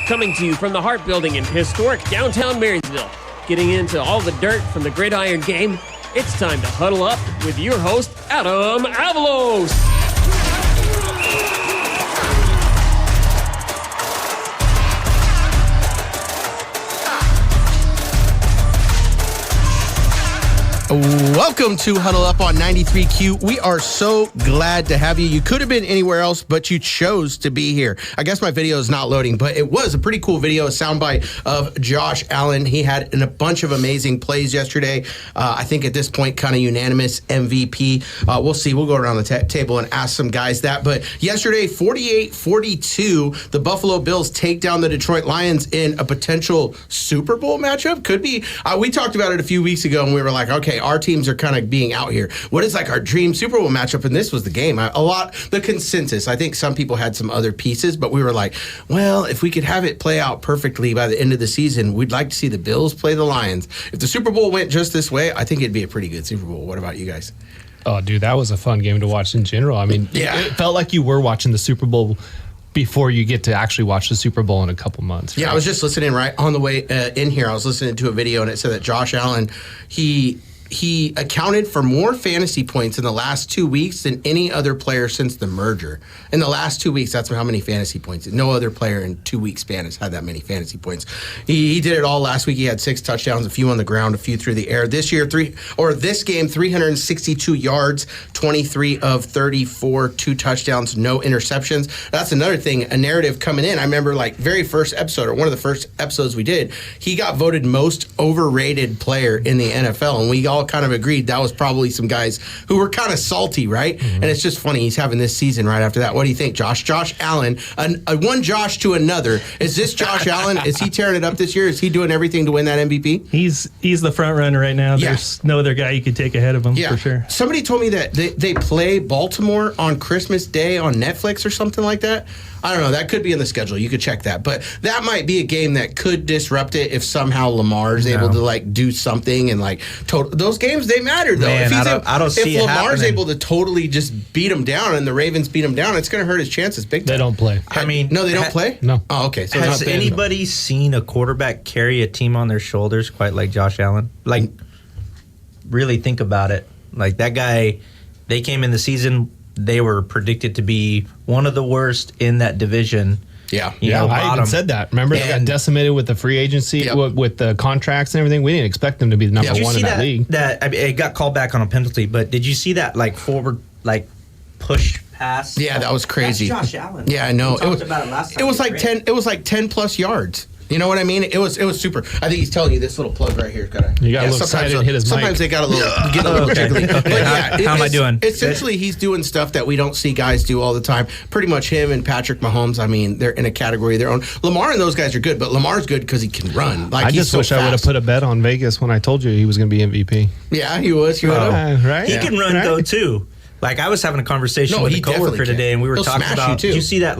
coming to you from the Hart Building in historic downtown Marysville. Getting into all the dirt from the gridiron game, it's time to huddle up with your host, Adam Avalos. Welcome to Huddle Up on 93Q. We are so glad to have you. You could have been anywhere else, but you chose to be here. I guess my video is not loading, but it was a pretty cool video, a soundbite of Josh Allen. He had a bunch of amazing plays yesterday. I think at this point, kind of unanimous MVP. We'll see. We'll go around the table and ask some guys that. But yesterday, 48-42, the Buffalo Bills take down the Detroit Lions in a potential Super Bowl matchup. Could be. We talked about it a few weeks ago, and we were like, okay, our teams are kind of being out here. What is like our dream Super Bowl matchup? And this was the game. The consensus. I think some people had some other pieces, but we were like, well, if we could have it play out perfectly by the end of the season, we'd like to see the Bills play the Lions. If the Super Bowl went just this way, I think it'd be a pretty good Super Bowl. What about you guys? Oh, dude, that was a fun game to watch in general. I mean, It felt like you were watching the Super Bowl before you get to actually watch the Super Bowl in a couple months. Right? Yeah, I was just listening right on the way in here. I was listening to a video, and it said that Josh Allen, he accounted for more fantasy points in the last 2 weeks than any other player since the merger. In the last 2 weeks, that's how many fantasy points. No other player in 2 week span has had that many fantasy points. He did it all last week. He had 6 touchdowns, a few on the ground, a few through the air. This game, 362 yards, 23 of 34, 2 touchdowns, no interceptions. That's another thing, a narrative coming in. I remember very first episode, or one of the first episodes we did, he got voted most overrated player in the NFL, and we all kind of agreed that was probably some guys who were kind of salty, right? Mm-hmm. And it's just funny he's having this season right after that. What do you think, Josh? Josh Allen, one Josh to another. Is this Josh Allen? Is he tearing it up this year? Is he doing everything to win that MVP? He's the front runner right now. Yeah. There's no other guy you could take ahead of him for sure. Somebody told me that they play Baltimore on Christmas Day on Netflix or something like that. I don't know. That could be in the schedule. You could check that. But that might be a game that could disrupt it if somehow Lamar's able to do something and those games, they matter though. Man, if Lamar's able to totally just beat him down and the Ravens beat him down, it's going to hurt his chances big time. They don't play. No, they don't play? No. Oh, okay. So has anybody seen a quarterback carry a team on their shoulders quite like Josh Allen? Really think about it. That guy, they came in the season, they were predicted to be one of the worst in that division. Yeah. I even said that. Remember, they got decimated with the free agency, with the contracts and everything. We didn't expect them to be the number one in that league. It got called back on a penalty, but did you see that forward push pass? Yeah, that was crazy. That's Josh Allen. Yeah, I know. We talked about it last time. It was 10. It was 10 plus yards. You know what I mean? It was super. I think he's telling you this little plug right here. You got to look excited and hit his mic. Sometimes they got get a little jiggly. Okay. How am I doing? Essentially, he's doing stuff that we don't see guys do all the time. Pretty much him and Patrick Mahomes. I mean, they're in a category of their own. Lamar and those guys are good, but Lamar's good because he can run. I just wish I would have put a bet on Vegas when I told you he was going to be MVP. Yeah, he was. You would have. Right? He can run though too. I was having a conversation with a coworker today, and we were talking about. Did you see that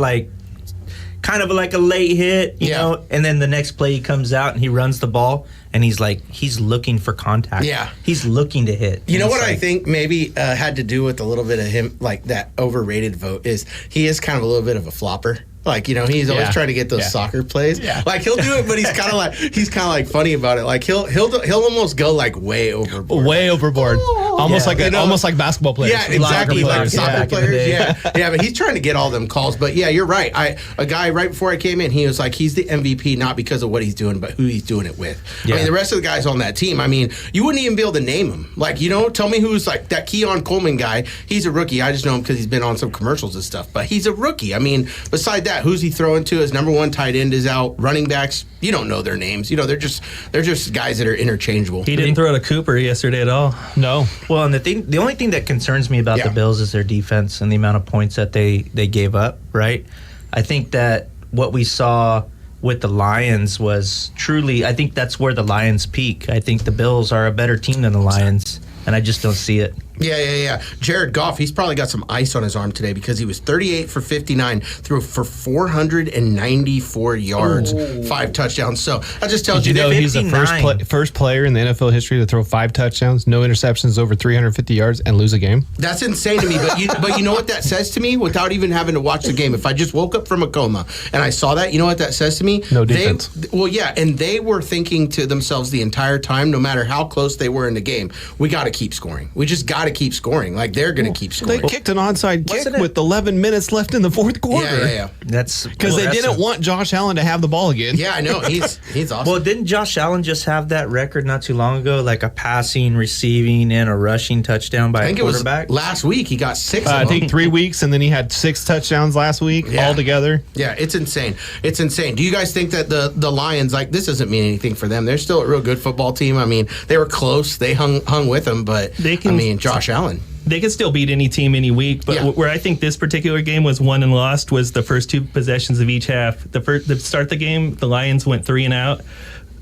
kind of like a late hit, you know, and then the next play he comes out and he runs the ball and he's looking for contact. Yeah. He's looking to hit. You know what I think maybe had to do with a little bit of him, that overrated vote is he is kind of a little bit of a flopper. He's always trying to get those soccer plays. Yeah. He'll do it, but he's kind of funny about it. He'll almost go way overboard. Way overboard. Almost like basketball players. Yeah, exactly. Soccer players. Yeah. But he's trying to get all them calls. But yeah, you're right. A guy right before I came in, he was he's the MVP not because of what he's doing, but who he's doing it with. Yeah. I mean, the rest of the guys on that team, you wouldn't even be able to name him. Tell me who's that Keon Coleman guy. He's a rookie. I just know him because he's been on some commercials and stuff. But he's a rookie. Beside that, who's he throwing to? His number one tight end is out. Running backs, you don't know their names. They're just guys that are interchangeable. He didn't throw to Cooper yesterday at all. No. Well, and the only thing that concerns me about the Bills is their defense and the amount of points that they gave up, right? I think that what we saw with the Lions was truly, I think that's where the Lions peak. I think the Bills are a better team than the Lions, and I just don't see it. Yeah. Jared Goff, he's probably got some ice on his arm today because he was 38 for 59, threw for 494 yards, 5 touchdowns. So that just tells you know that he's the first player in the NFL history to throw 5 touchdowns, no interceptions, over 350 yards, and lose a game. That's insane to me. But you know what that says to me without even having to watch the game? If I just woke up from a coma and I saw that, you know what that says to me? No defense. And they were thinking to themselves the entire time, no matter how close they were in the game, we got to keep scoring. We just got to keep scoring. Like, they're going to keep scoring. They kicked an onside kick with 11 minutes left in the fourth quarter. Yeah. That's because they didn't want Josh Allen to have the ball again. Yeah, I know. He's awesome. Well, didn't Josh Allen just have that record not too long ago, like a passing, receiving, and a rushing touchdown by a quarterback? It was last week. He got 6 of them. I think 3 weeks, and then he had 6 touchdowns last week altogether. Yeah, it's insane. It's insane. Do you guys think that the Lions, like, this doesn't mean anything for them? They're still a real good football team. I mean, they were close. They hung with them, but Josh Allen. They can still beat any team any week, but where I think this particular game was won and lost was the first 2 possessions of each half. The start of the game, the Lions went 3 and out.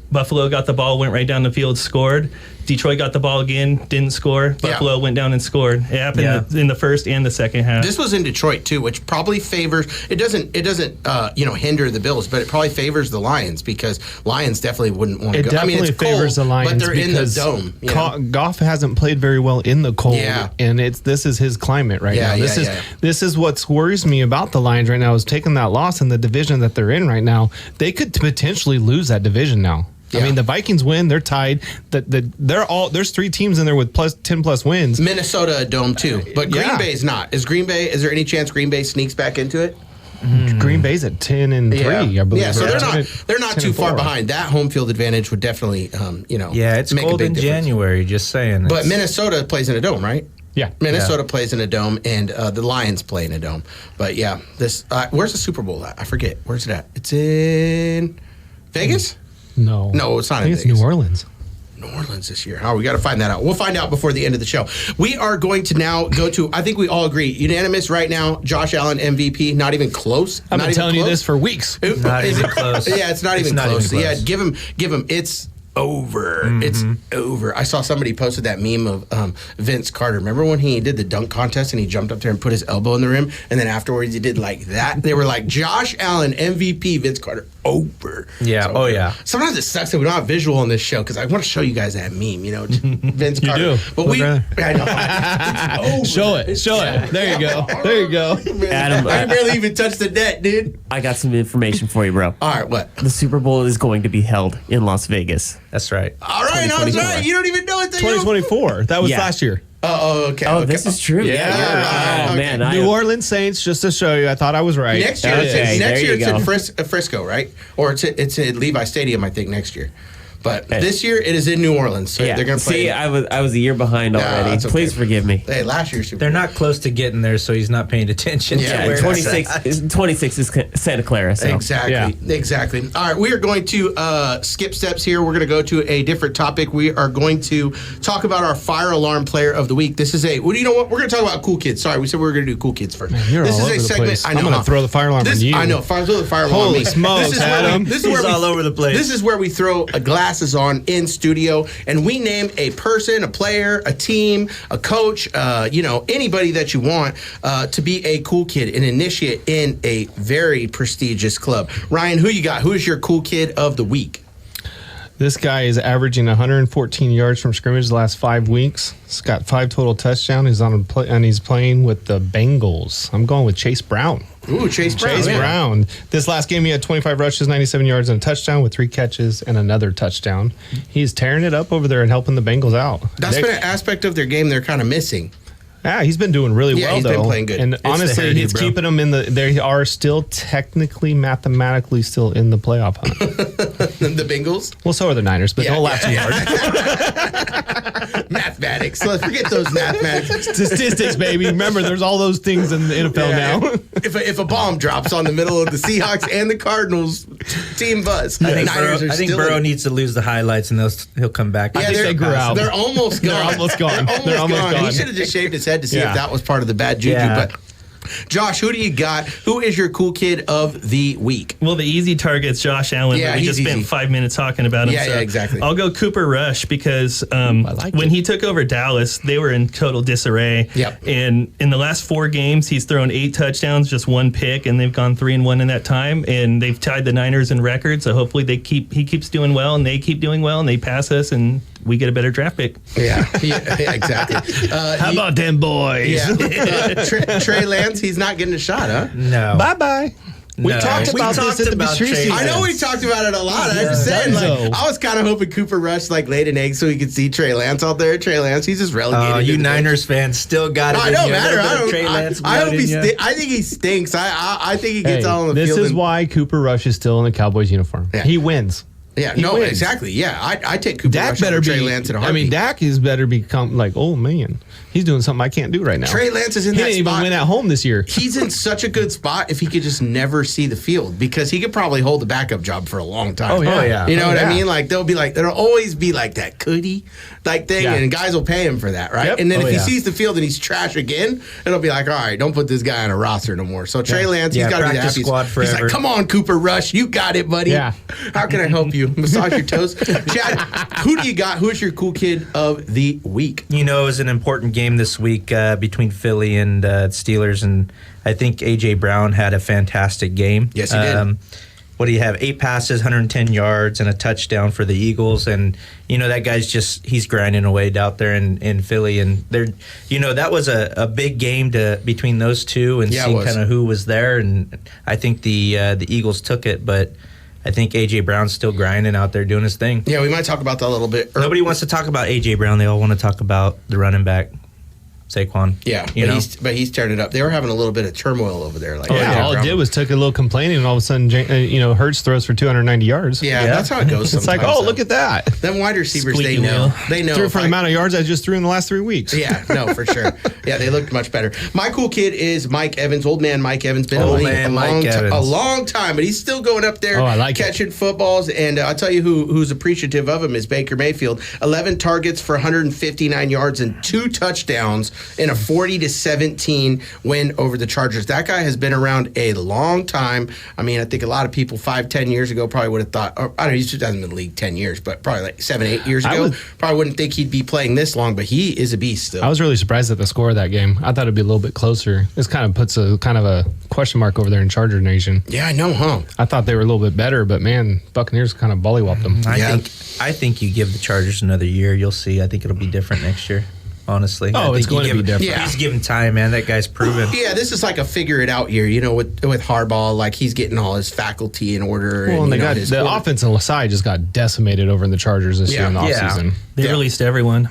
Buffalo got the ball, went right down the field, scored. Detroit got the ball again, didn't score. Buffalo went down and scored. It happened in the first and the second half. This was in Detroit too, which probably favors. It doesn't hinder the Bills, but it probably favors the Lions because Lions definitely wouldn't want to go. Definitely favors the Lions, but they're in the dome. Goff hasn't played very well in the cold, and this is his climate right now. This is what worries me about the Lions right now is taking that loss in the division that they're in right now. They could potentially lose that division now. Yeah. I mean, the Vikings win; they're tied. There's 3 teams in there with 10+ wins. Minnesota a dome too, but Green Bay is not. Is there any chance Green Bay sneaks back into it? Green Bay's at 10-3, I believe. Yeah, so they're not too far behind. That home field advantage would definitely, it's make cold a big in difference. January. Just saying. But Minnesota plays in a dome, right? Yeah, Minnesota plays in a dome, and the Lions play in a dome. But yeah, this where's the Super Bowl at? I forget. Where's it at? It's in Vegas. No, it's not. I think it's New Orleans. New Orleans this year. We got to find that out. We'll find out before the end of the show. We are going to now go to, I think we all agree, unanimous right now, Josh Allen MVP, not even close. I've been telling you this for weeks. Not even close. Yeah, it's not even close. Yeah, give him. It's over. Mm-hmm. It's over. I saw somebody posted that meme of Vince Carter. Remember when he did the dunk contest and he jumped up there and put his elbow in the rim, and then afterwards he did like that? They were like, Josh Allen MVP, Vince Carter, over. Yeah. Oh yeah. Sometimes it sucks that we don't have visual on this show because I want to show you guys that meme. Vince Carter. You do. But I know. It's over. Show it. There you go. Adam, I barely even touched the net, dude. I got some information for you, bro. All right, what? The Super Bowl is going to be held in Las Vegas. That's right. All right, I was right. You don't even know it. 2024. That was last year. Oh, okay. Oh, this is true. Yeah. Man. New Orleans Saints, just to show you, I thought I was right. Next year, it's in Frisco, right? Or it's at Levi Stadium, I think, next year. But this year, it is in New Orleans, so they're going to play. See, I was a year behind already. Okay. Please forgive me. Hey, last year's Super They're not close to getting there, so he's not paying attention. Yeah, 26 is Santa Clara. So. Exactly. All right, we are going to skip steps here. We're going to go to a different topic. We are going to talk about our fire alarm player of the week. This is you know what? We're going to talk about cool kids. Sorry, we said we were going to do cool kids first. Man, you're this all is over a segment. the place. I know. I'm going to throw the fire alarm on you. I know. Throw the fire alarm on me. Holy smokes, Adam. This is where all over the place. This is where we throw glasses on in studio, and we name a person, a player, a team, a coach, anybody that you want to be a cool kid, an initiate in a very prestigious club. Ryan, who you got? Who is your cool kid of the week? This guy is averaging 114 yards from scrimmage the last 5 weeks. He's got 5 total touchdowns. He's playing with the Bengals. I'm going with Chase Brown. Ooh, Chase Brown. Brown. This last game, he had 25 rushes, 97 yards, and a touchdown with 3 catches and another touchdown. He's tearing it up over there and helping the Bengals out. That's been an aspect of their game they're kind of missing. Yeah, he's been doing really well, he's though. Been playing good. And honestly, he's keeping them in they are still technically, mathematically still in the playoff hunt. The Bengals? Well, so are the Niners, but they'll last too hard. Mathematics. Let's forget those mathematics. Statistics, baby. Remember, there's all those things in the NFL now. If a bomb drops on the middle of the Seahawks and the Cardinals, team buzz. I think Burrow needs to lose the highlights, and he'll come back. I think they grew out. They're almost gone. They're almost gone. He should have just shaved his head to see if that was part of the bad juju. But Josh, who do you got? Who is your cool kid of the week? Well, the easy target's Josh Allen. Yeah, we just spent 5 minutes talking about him. Yeah, exactly. I'll go Cooper Rush because when he took over Dallas, they were in total disarray. Yep. And in the last 4 games, he's thrown 8 touchdowns, just 1 pick, and they've gone 3-1 in that time. And they've tied the Niners in record. So hopefully he keeps doing well, and they keep doing well, and they pass us, and we get a better draft pick. Yeah, exactly. How about them boys? Yeah. Trey Lance, he's not getting a shot, huh? No. Bye-bye. We talked about this in the preseason. I know we talked about it a lot. I'm just saying, I was kind of hoping Cooper Rush laid an egg so he could see Trey Lance out there. Trey Lance, he's just relegated. You Niners fans still got it. I don't matter. I hope I think he stinks. I think he gets all on the field. This is why Cooper Rush is still in the Cowboys uniform. Yeah. He wins. Yeah, wins. Exactly. Yeah, I take Cooper Rush over Trey Lance in a heartbeat. Dak is better become like, oh man, he's doing something I can't do right now. Trey Lance is in that spot. He didn't even win at home this year. He's in such a good spot if he could just never see the field, because he could probably hold the backup job for a long time. Oh yeah. You know what I mean? Like there'll always be like that could he thing, and guys will pay him for that, right? Yep. And then if he sees the field and he's trash again, it'll be like, all right, don't put this guy on a roster no more. So Trey Lance, he's got to be the happiest. Squad forever. He's like, come on, Cooper Rush, you got it, buddy. Yeah. How can I help you? Massage your toes. Chad, who do you got? Who's your cool kid of the week? It was an important game this week between Philly and Steelers, and I think A.J. Brown had a fantastic game. Yes, he did. What do you have? 8 passes, 110 yards, and a touchdown for the Eagles. And, that guy's he's grinding away out there in Philly. And that was a big game between those two, and seeing kind of who was there. And I think the Eagles took it, but I think A.J. Brown's still grinding out there doing his thing. Yeah, we might talk about that a little bit. Nobody wants to talk about A.J. Brown. They all want to talk about the running back, Saquon. Yeah, but he's turned it up. They were having a little bit of turmoil over there. Like, all it did was took a little complaining, and all of a sudden, Hurts throws for 290 yards. Yeah, that's how it goes. It's like, look at that. Them wide receivers, they know. They know. Threw for the amount of yards I just threw in the last 3 weeks. Yeah, no, for sure. Yeah, they looked much better. My cool kid is Mike Evans. Old man Mike Evans. Been a long time, but he's still going up there catching footballs. And I'll tell you who's appreciative of him is Baker Mayfield. 11 targets for 159 yards and 2 touchdowns in a 40-17 win over the Chargers. That guy has been around a long time. I mean, I think a lot of people 5-10 years ago probably would have thought, I don't know, he hasn't been in the league 10 years, but probably like 7-8 years ago, probably wouldn't think he'd be playing this long, but he is a beast still. I was really surprised at the score of that game. I thought it'd be a little bit closer. This kind of puts a kind of a question mark over there in Charger Nation. Yeah, I know, huh? I thought they were a little bit better, but man, Buccaneers kind of bullywhopped them. I think you give the Chargers another year, you'll see. I think it'll be different next year. Honestly, it's going to be different. Yeah. He's given time, man. That guy's proven. Yeah, this is like a figure it out year. With Harbaugh, like he's getting all his faculty in order. Well, and they got the offensive side just got decimated over in the Chargers this year in the offseason. They released everyone.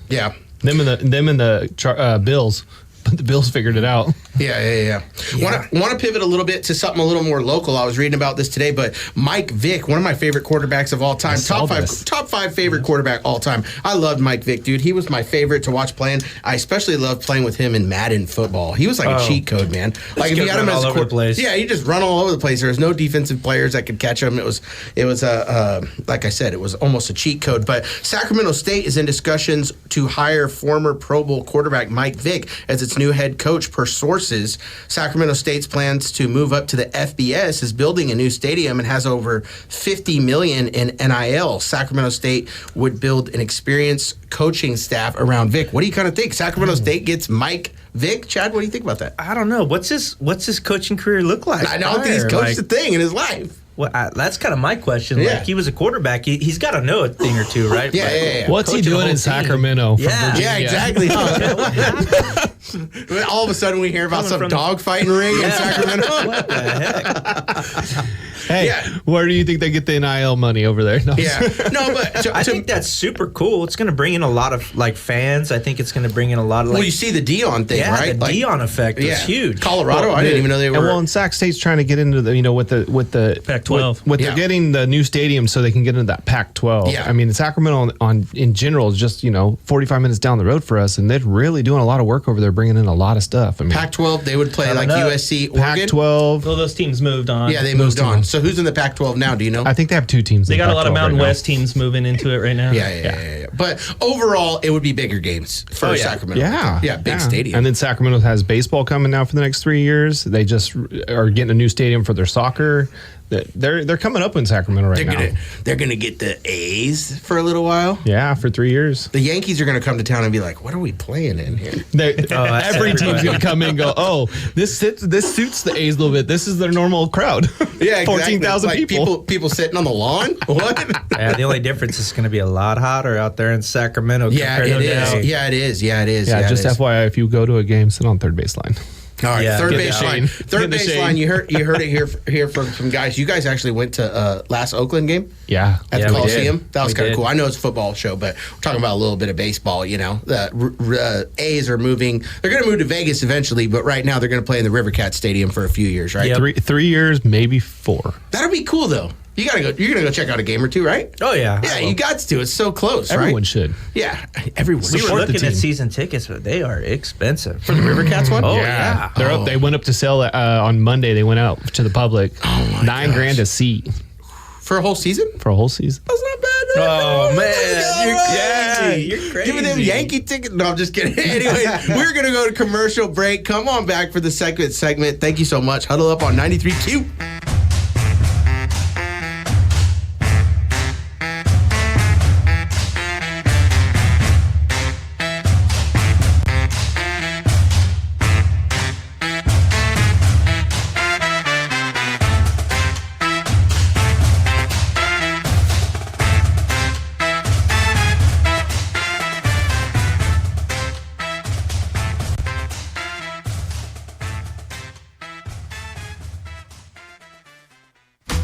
Yeah, them and the Bills. But the Bills figured it out. Yeah. Want to pivot a little bit to something a little more local. I was reading about this today, but Mike Vick, one of my favorite quarterbacks of all time, top five favorite quarterback all time. I loved Mike Vick, dude. He was my favorite to watch playing. I especially loved playing with him in Madden football. He was like a cheat code, man. Like if you got him as all over the place. Yeah, he just run all over the place. There was no defensive players that could catch him. It was like I said, it was almost a cheat code. But Sacramento State is in discussions to hire former Pro Bowl quarterback Mike Vick as its new head coach, per sources. Sacramento State's plans to move up to the FBS is building a new stadium and has over $50 million in NIL. Sacramento State would build an experienced coaching staff around Vic. What do you kind of think? Sacramento State gets Mike Vick? Chad, what do you think about that? I don't know. What's his coaching career look like? I don't think he's coached a thing in his life. Well, that's kind of my question. Yeah. Like, he was a quarterback. He's got to know a thing or two, right? Yeah. What's he doing in Sacramento? Yeah, exactly. All of a sudden, we hear about some dogfighting ring in Sacramento. What the heck? Hey, where do you think they get the NIL money over there? No, But I think that's super cool. It's going to bring in a lot of fans. I think it's going to bring in a lot of well, you see the Dion thing, right? The Dion effect is huge. Colorado, I didn't even know they were. Well, and Sac State's trying to get into the with the Pac-12. They're getting the new stadium so they can get into that Pac-12. Yeah. I mean, Sacramento in general is just 45 minutes down the road for us, and they're really doing a lot of work over there bringing in a lot of stuff. I mean, Pac-12, they would play like USC, Oregon. Pac-12. Well, those teams moved on. Yeah, they moved on. So who's in the Pac-12 now? Do you know? I think they have 2 teams. They in got the a lot of Pac-12 Mountain right West teams moving into it right now. Yeah. But overall, it would be bigger games for Sacramento. Yeah. Big stadium. And then Sacramento has baseball coming now for the next 3 years. They just are getting a new stadium for their soccer. They're coming up in Sacramento right now. They're gonna get the A's for a little while. Yeah, for 3 years. The Yankees are gonna come to town and be like, "What are we playing in here?" Every team's gonna come in and go, "Oh, this suits the A's a little bit. This is their normal crowd." Yeah, exactly. 14,000 people. People sitting on the lawn. What? Yeah, the only difference is going to be a lot hotter out there in Sacramento. Yeah, it is. Yeah, it is. Yeah, just FYI, if you go to a game, sit on third baseline. All right, Yeah, third get the baseline. shade. Third Get the baseline. shade. You heard it here from some guys. You guys actually went to last Oakland game Yeah. at Yeah, the we Coliseum. did. That was We kind of did. cool. I know it's a football show, but we're talking about a little bit of baseball. You know, the A's are moving. They're going to move to Vegas eventually, but right now they're going to play in the Rivercat Stadium for a few years. Right? Yep. 3 years, maybe 4. That'll be cool though. You gotta go. You're gonna go check out a game or two, right? Oh, yeah. Yeah, you got to. It's so close, Everyone right? should. Yeah, everyone. We were Support the looking at team. season tickets, but they are expensive. For the Rivercats one? Oh, yeah. They're up. They went up to sell on Monday. They went out to the public. Oh, my $9,000 a seat For a whole season? for a whole season. That's not bad. Oh, man. Yeah, You're crazy. Give me them Yankee tickets. No, I'm just kidding. Anyway, we're going to go to commercial break. Come on back for the second segment. Thank you so much. Huddle Up on 93Q.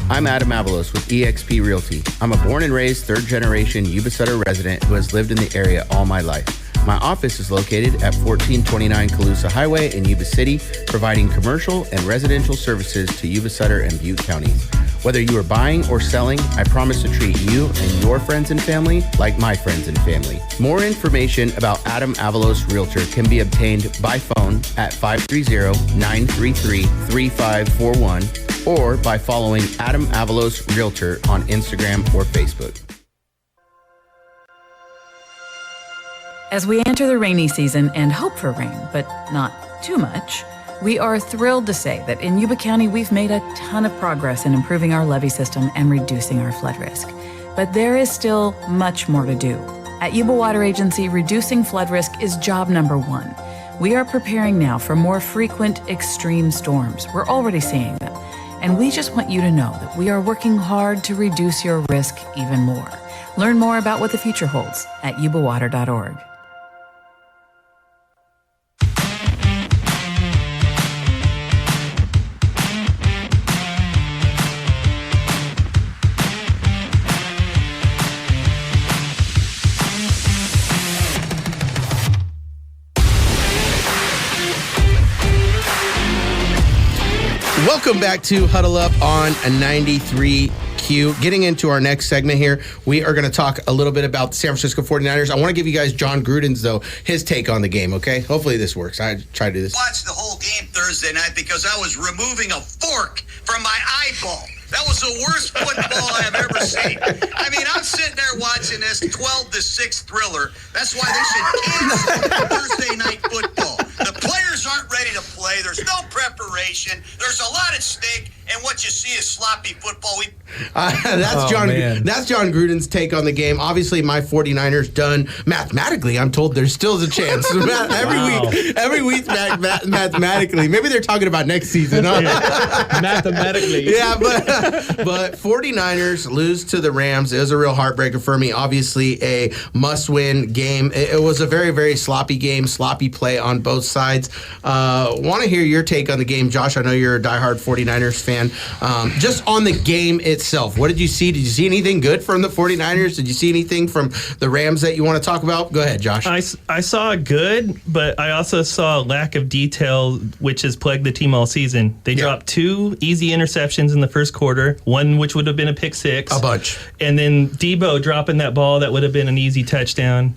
I'm Adam Avalos with eXp Realty. I'm a born and raised third-generation Yuba Sutter resident who has lived in the area all my life. My office is located at 1429 Calusa Highway in Yuba City, providing commercial and residential services to Yuba Sutter and Butte counties. Whether you are buying or selling, I promise to treat you and your friends and family like my friends and family. More information about Adam Avalos Realtor can be obtained by phone at 530-933-3541 or by following Adam Avalos Realtor on Instagram or Facebook. As we enter the rainy season and hope for rain, but not too much, we are thrilled to say that in Yuba County, we've made a ton of progress in improving our levee system and reducing our flood risk. But there is still much more to do. At Yuba Water Agency, reducing flood risk is job number 1. We are preparing now for more frequent extreme storms. We're already seeing them. And we just want you to know that we are working hard to reduce your risk even more. Learn more about what the future holds at yubawater.org. Welcome back to Huddle Up on a 93Q. Getting into our next segment here, we are going to talk a little bit about the San Francisco 49ers. I want to give you guys John Gruden's, though, his take on the game, okay? Hopefully this works. I tried to do this. Watched the whole game Thursday night because I was removing a fork from my eyeball. That was the worst football I've ever seen. I mean, I'm sitting there watching this 12-6 thriller. That's why they should cancel Thursday night football. The players aren't ready to play. There's no preparation. There's a lot at stake, and what you see is sloppy football. That's John Gruden's take on the game. Obviously, my 49ers done mathematically. I'm told there's still a chance. Every week, mathematically. Maybe they're talking about next season. Huh? Mathematically. Yeah, but 49ers lose to the Rams. It was a real heartbreaker for me. Obviously, a must-win game. It was a very, very sloppy game, sloppy play on both sides. Want to hear your take on the game, Josh. I know you're a diehard 49ers fan. Just on the game itself, what did you see? Did you see anything good from the 49ers? Did you see anything from the Rams that you want to talk about? Go ahead, Josh. I saw good, but I also saw a lack of detail, which has plagued the team all season. They dropped 2 easy interceptions in the first quarter, one which would have been a pick 6. A bunch. And then Debo dropping that ball that would have been an easy touchdown.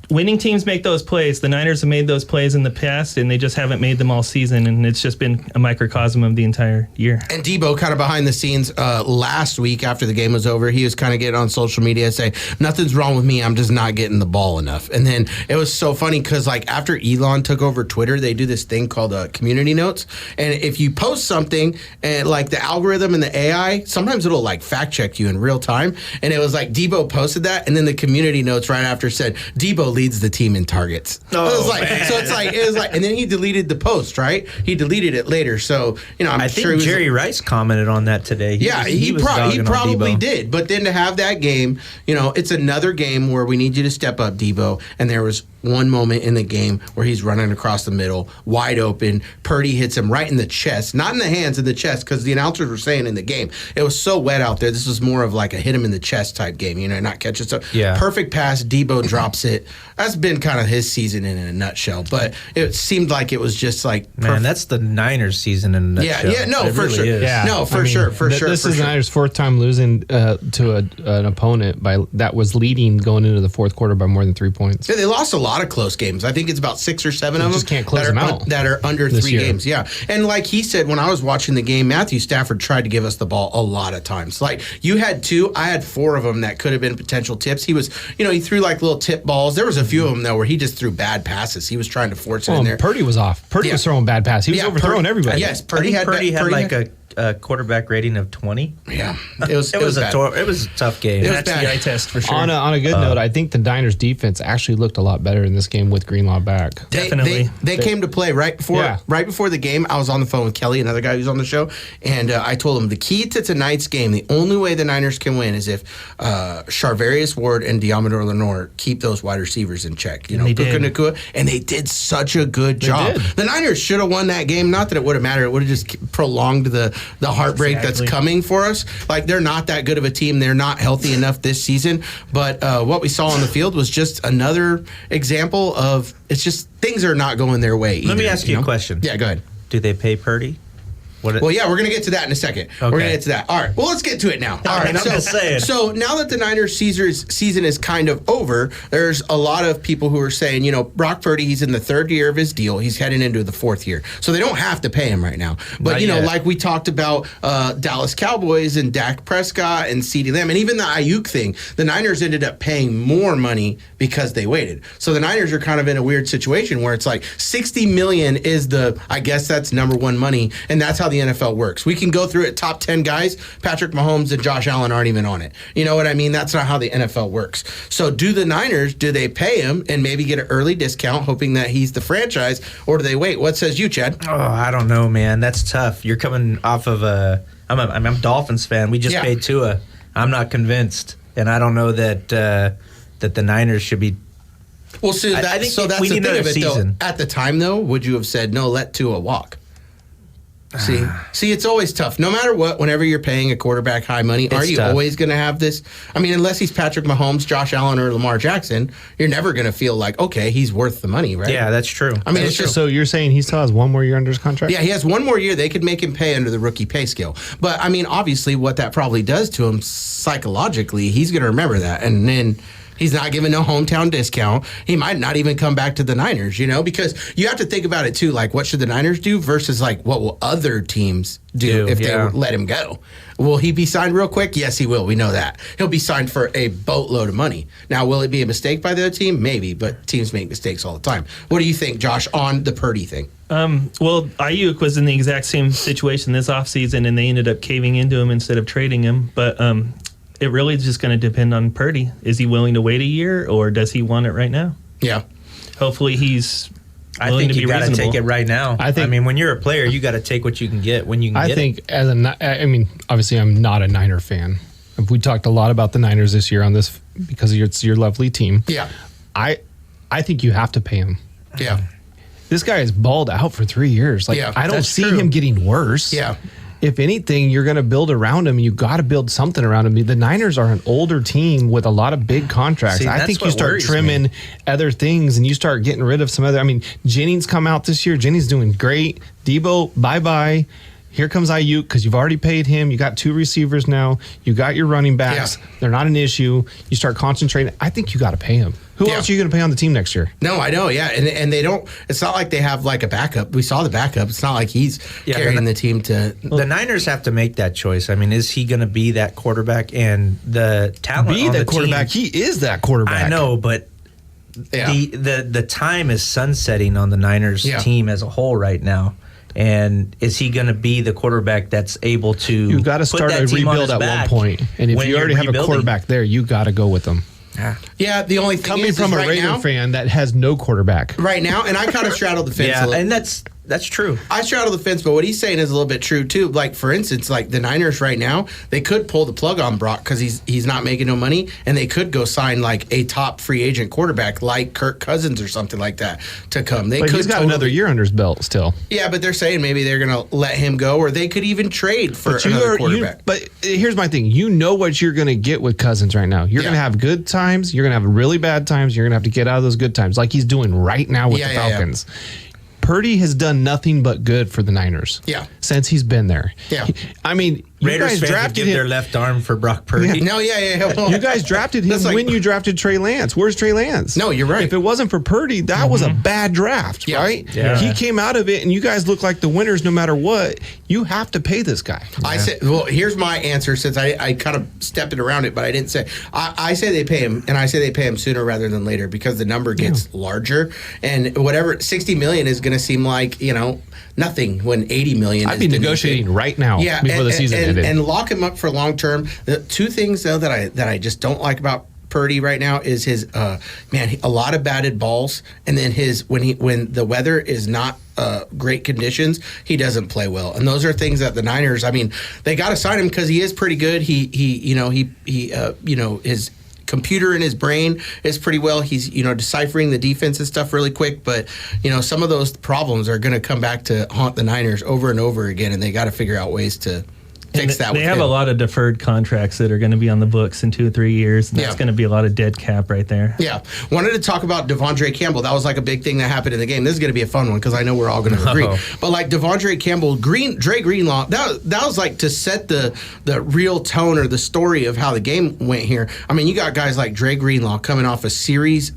winning teams make those plays. The Niners have made those plays in the past, and they just haven't made them all season, and it's just been a microcosm of the entire year. And Debo, kind of behind the scenes, last week after the game was over, he was kind of getting on social media and saying, nothing's wrong with me, I'm just not getting the ball enough. And then it was so funny because, like, after Elon took over Twitter, they do this thing called community notes. And if you post something, and like the algorithm and the AI, sometimes it'll like fact check you in real time. And it was like Debo posted that, and then the community notes right after said, Debo leads the team in targets. Oh, it was like, man. so it was like, and then he deleted the post, right? He deleted it later. So, I'm I sure think Jerry Rice commented on that today. He was probably dogging on Debo. did. But then to have that game, it's another game where we need you to step up, Debo. And there was one moment in the game where he's running across the middle, wide open. Purdy hits him right in the chest, not in the hands, in the chest, because the announcers were saying in the game it was so wet out there. This was more of like a hit him in the chest type game, not catch it. So perfect pass, Debo drops it. That's been kind of his season in a nutshell. But it seemed like it was just like man, that's the Niners season in a nutshell. No, for sure. Yeah, no, for sure. This is the Niners' fourth time losing to an opponent that was leading going into the fourth quarter by more than 3 points. Yeah, they lost a lot of close games. I think it's about 6 or 7 of them. Just can't close them out that are under 3 year. games. Yeah, and like he said when I was watching the game, Matthew Stafford tried to give us the ball a lot of times. Like you had 2, I had 4 of them that could have been potential tips. He was, he threw like little tip balls. There was a few of them though where he just threw bad passes. He was trying to force it in there. Purdy was off. Purdy was throwing bad passes. He was overthrowing everybody. Yes, Purdy had like a quarterback rating of 20. Yeah, it was a tough game. It was That's the eye test for sure. On a good note, I think the Niners defense actually looked a lot better in this game with Greenlaw back. Definitely. They came to play right before the game. I was on the phone with Kelly, another guy who's on the show, and I told him the key to tonight's game, the only way the Niners can win is if Charvarius Ward and Diamador Lenore keep those wide receivers in check. They did. Nakua, and they did such a good job. The Niners should have won that game. Not that it would have mattered. It would have just prolonged the heartbreak that's coming for us. Like, they're not that good of a team. They're not healthy enough this season. But what we saw on the field was just another example of it's just things are not going their way either. Let me ask you a question. Yeah, go ahead. Do they pay Purdy? Well, yeah, we're going to get to that in a second. Okay. We're going to get to that. All right. Well, let's get to it now. All right. I'm just saying. So now that the Niners season is kind of over, there's a lot of people who are saying, Brock Purdy, he's in the 3rd year of his deal. He's heading into the 4th year. So they don't have to pay him right now. But, like we talked about Dallas Cowboys and Dak Prescott and CeeDee Lamb and even the Ayuk thing, the Niners ended up paying more money because they waited. So the Niners are kind of in a weird situation where it's like $60 million is I guess that's number one money, and that's how the NFL works. We can go through it, top 10 guys, Patrick Mahomes and Josh Allen aren't even on it. You know what I mean? That's not how the NFL works. So do the Niners, do they pay him and maybe get an early discount hoping that he's the franchise, or do they wait? What says you, Chad? Oh, I don't know, man. That's tough. You're coming off of I'm a Dolphins fan. We just paid Tua. I'm not convinced, and I don't know that the Niners should be. Well, so I think that's we the need thing another of it, season. though. At the time, though, would you have said, no, let Tua walk? See, it's always tough. No matter what, whenever you're paying a quarterback high money, are you tough. always going to have this? I mean, unless he's Patrick Mahomes, Josh Allen, or Lamar Jackson, you're never going to feel like, okay, he's worth the money, right? Yeah, that's true. I mean, it's just So you're saying he still has 1 more year under his contract? Yeah, he has 1 more year. They could make him pay under the rookie pay scale. But, I mean, obviously what that probably does to him psychologically, he's going to remember that. And then he's not giving no hometown discount. He might not even come back to the Niners, because you have to think about it, too. Like, what should the Niners do versus, like, what will other teams do if they let him go? Will he be signed real quick? Yes, he will. We know that. He'll be signed for a boatload of money. Now, will it be a mistake by the other team? Maybe, but teams make mistakes all the time. What do you think, Josh, on the Purdy thing? Well, Ayuk was in the exact same situation this offseason, and they ended up caving into him instead of trading him. But it really is just going to depend on Purdy. Is he willing to wait a year, or does he want it right now? Yeah. Hopefully he's I willing think to be you got to reasonable. take it right now. I mean, when you're a player, you got to take what you can get when you can get it. Obviously, I'm not a Niner fan. We talked a lot about the Niners this year on this because it's your lovely team. Yeah. I think you have to pay him. Yeah. This guy is balled out for 3 years. Like, I don't see him getting worse. Yeah. If anything, you're going to build around him. You got to build something around him. The Niners are an older team with a lot of big contracts. See, I think you what start worries trimming me. other things and you start getting rid of some other. I mean, Jennings come out this year. Jennings doing great. Debo, bye-bye. Here comes Ayuk because you've already paid him. You got 2 receivers now. You got your running backs. Yeah. They're not an issue. You start concentrating. I think you got to pay him. Who else are you going to pay on the team next year? No, I know, yeah. And they don't, it's not like they have like a backup. We saw the backup. It's not like he's carrying the team to. The Niners have to make that choice. I mean, is he going to be that quarterback? And the talent Be on that the quarterback. team, He is that quarterback. I know, but the time is sunsetting on the Niners team as a whole right now. And is he going to be the quarterback that's able to? You got to start a rebuild at one point, and if you already have a quarterback there, you got to go with them. Yeah, the only thing coming from a Raider fan that has no quarterback right now, and I kind of straddle the fence. Yeah, and that's true. I straddle the fence, but what he's saying is a little bit true too. Like for instance, like the Niners right now, they could pull the plug on Brock because he's not making no money, and they could go sign like a top free agent quarterback like Kirk Cousins or something like that to come. They but could he's got another year under his belt still. Yeah, but they're saying maybe they're going to let him go, or they could even trade for another quarterback. But here's my thing: you know what you're going to get with Cousins right now. You're going to have good times. You're going to have really bad times. You're going to have to get out of those good times, like he's doing right now with the Falcons. Yeah. Purdy has done nothing but good for the Niners. Yeah. Since he's been there. Yeah. I mean, you Raiders guys drafted him. Their left arm for Brock Purdy. Yeah. No, yeah. You guys drafted him when you drafted Trey Lance. Where's Trey Lance? No, you're right. If it wasn't for Purdy, that was a bad draft, right? Yeah. He came out of it, and you guys look like the winners no matter what. You have to pay this guy. I said, well, here's my answer since I kind of stepped it around it, but I didn't say. I say they pay him, and I say they pay him sooner rather than later because the number gets larger, and whatever $60 million is going to seem like nothing when $80 million. I'd be negotiating right now before the season ended, and lock him up for long term. The 2 things though that I just don't like about Purdy right now is his a lot of batted balls, and then when the weather is not great conditions, he doesn't play well, and those are things that the Niners. I mean, they got to sign him because he is pretty good. He his computer in his brain is pretty well. He's deciphering the defense and stuff really quick, but some of those problems are going to come back to haunt the Niners over and over again, and they got to figure out ways to fix that. They have a lot of deferred contracts that are going to be on the books in 2 or 3 years, and that's going to be a lot of dead cap right there. Yeah. Wanted to talk about Devondre Campbell. That was like a big thing that happened in the game. This is going to be a fun one because I know we're all going to agree. But like Devondre Campbell, Dre Greenlaw, that was like to set the real tone or the story of how the game went here. I mean, you got guys like Dre Greenlaw coming off a series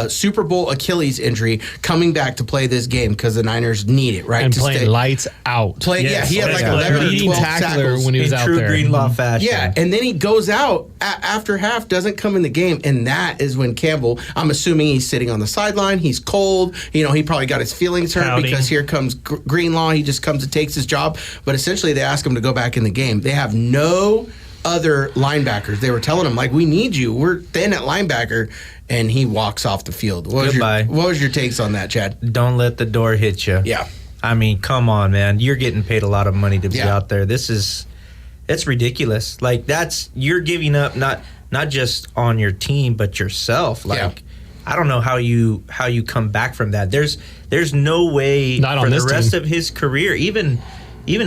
Super Bowl Achilles injury, coming back to play this game because the Niners need it, right? And playing lights out. He had like 11 or 12 tackles when he was out true there. Greenlaw fashion. Yeah, and then he goes out after half, doesn't come in the game, and that is when Campbell, I'm assuming he's sitting on the sideline, he's cold, he probably got his feelings hurt because here comes Greenlaw, he just comes and takes his job, but essentially they ask him to go back in the game. They have no other linebackers. They were telling him, like, we need you. We're thin at linebacker. And he walks off the field. What was your takes on that, Chad? Don't let the door hit you. Yeah. I mean, come on, man. You're getting paid a lot of money to be out there. It's ridiculous. Like, you're giving up not just on your team, but yourself. Like, I don't know how you come back from that. There's no way for the rest of his career, even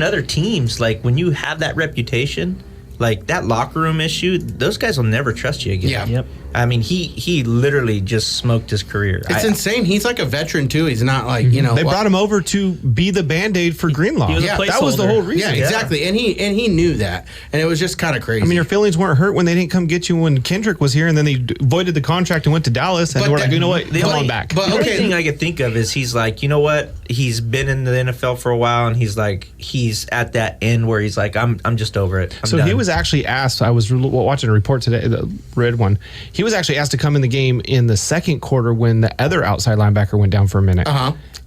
other teams, like when you have that reputation, like that locker room issue, those guys will never trust you again. Yeah. Yep. I mean, he literally just smoked his career. It's insane. He's like a veteran too. He's not like They brought him over to be the Band-Aid for Greenlaw. That was the whole reason. Yeah, exactly. And he knew that, and it was just kind of crazy. I mean, your feelings weren't hurt when they didn't come get you when Kendrick was here, and then they voided the contract and went to Dallas, and they were like, you know what, come on back. But the only thing I could think of is he's like, you know what, he's been in the NFL for a while, and he's at that end where he's like, I'm just over it. I'm done. He was actually asked. I was watching a report today, the red one. He was actually asked to come in the game in the second quarter when the other outside linebacker went down for a minute.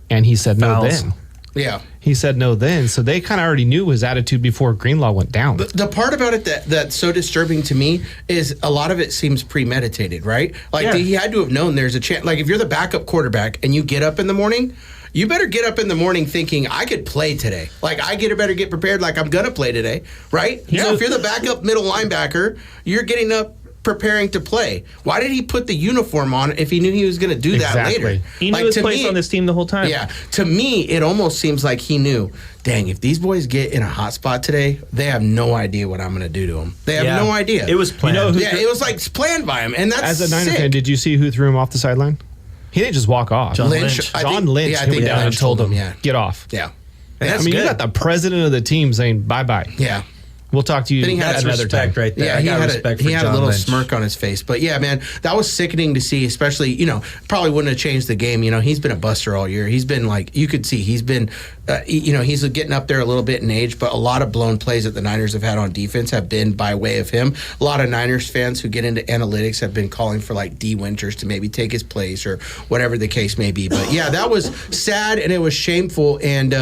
And he said no then. Yeah. He said no then. So they kind of already knew his attitude before Greenlaw went down. The part about it that's so disturbing to me is a lot of it seems premeditated, right? Like he had to have known there's a chance. Like if you're the backup quarterback and you get up in the morning, you better get up in the morning thinking, I could play today. Like, better get prepared like I'm going to play today, right? Yeah. So if you're the backup middle linebacker, you're getting up preparing to play. Why did he put the uniform on if he knew he was going to do that later? He knew his place on this team the whole time. Yeah. To me, it almost seems like he knew, dang, if these boys get in a hot spot today, they have no idea what I'm going to do to them. They have no idea. It was planned. It was like planned by him, and that's as a Niner sick. fan, did you see who threw him off the sideline? He didn't just walk off. John Lynch. John Lynch went down and told him, get off. Yeah. And that's I mean, good. you got the president of the team saying bye-bye. Yeah. We'll talk to you Then he had at another respect time. right there. Yeah, I he got had respect a, for he had John a little Lynch. smirk on his face. But yeah, man, that was sickening to see, especially, probably wouldn't have changed the game. He's been a buster all year. He's been like, you could see he's been, he's getting up there a little bit in age, but a lot of blown plays that the Niners have had on defense have been by way of him. A lot of Niners fans who get into analytics have been calling for like D. Winters to maybe take his place or whatever the case may be. But yeah, that was sad and it was shameful. And